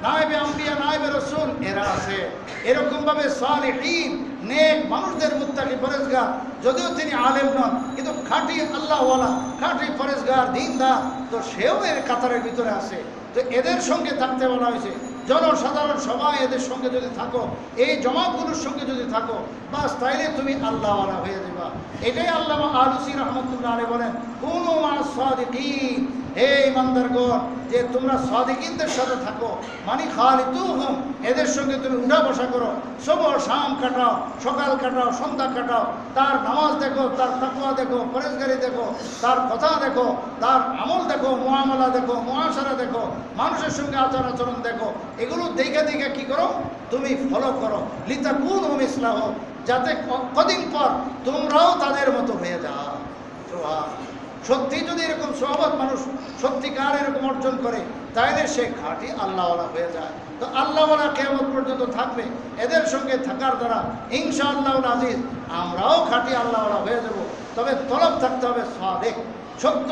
নায়েবে আম্বিয়া, নায়েবে রাসূল এরা আছে। এরকমভাবে সালিহিন, নেক মানুষদের, মুত্তাকি, পরেজগার, যদিও তিনি আলেম নন কিন্তু খাঁটি আল্লাহওয়ালা, খাঁটি পরেজগার, দ্বীনদার, তো সেও এর কাতারের ভিতরে আছে। তো এদের সঙ্গে থাকতে বলা হয়েছে। জনসাধারণ সবাই এদের সঙ্গে যদি থাকো, এই জমাতগুলোর সঙ্গে যদি থাকো, বাস তাইলে তুমি আল্লাহওয়ালা হয়ে যাবা। এটাই আল্লামা আলুসি রহমতুল্লাহ আলাইহি বলেন, কুনু মা'আস সাদিকিন, হে ইমানদারগণ, যে তোমরা সাদিকিনদের সাথে থাকো, মানে খালিতুহুম, এদের সঙ্গে তুমি উঠা বসা করো, সুবহ শাম কাটাও, সকাল কাটাও, সন্ধ্যা কাটাও, তার নামাজ দেখো, তার তাকওয়া দেখো, পরেজগারি দেখো, তার কথা দেখো, তার আমল দেখো, মুআমালা দেখো, মুআশারা দেখো, মানুষের সঙ্গে আচার আচরণ দেখো। এগুলো দেখে দেখে কি করো? তুমি ফলো করো, লিতাকুনু মিসলাহু, যাতে কদিন পর তোমরাও তাদের মতো হয়ে যাও। সত্যি যদি এরকম সহবত মানুষ সত্যিকার এরকম অর্জন করে, তাইলে সে খাঁটি আল্লাহওয়ালা হয়ে যায়। তো আল্লাহওয়ালা কিয়ামত পর্যন্ত থাকবে। এদের সঙ্গে থাকার দ্বারা ইনশাআল্লাহুল আজিজ আমরাও খাঁটি আল্লাহওয়ালা হয়ে যাব। তবে তলব থাকতে হবে সাদিক, সত্য,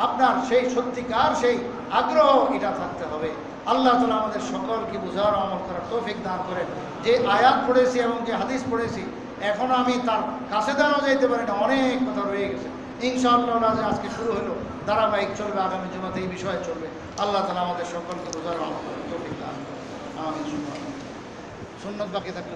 আপনার সেই সত্যিকার সেই আগ্রহ, এটা থাকতে হবে। আল্লাহ তাআলা আমাদের সকলকে বুঝার, আমল করার তৌফিক দান করেন। যে আয়াত পড়েছি এবং যে হাদিস পড়েছি, এখনো আমি তার কাছে দাঁড়ানো যাইতে পারি না, অনেক কথা রয়ে গেছে। ইনশাআল্লাহ আজকে শুরু হলো, ধারাবাহিক চলবে, আগামী জুমাতে এই বিষয়ে চলবে। আল্লাহ তাআলা আমাদের সকলকে বুঝার, আমল করার তৌফিক দান করেন। আমিন। সুন্নাত বাকি থাকলে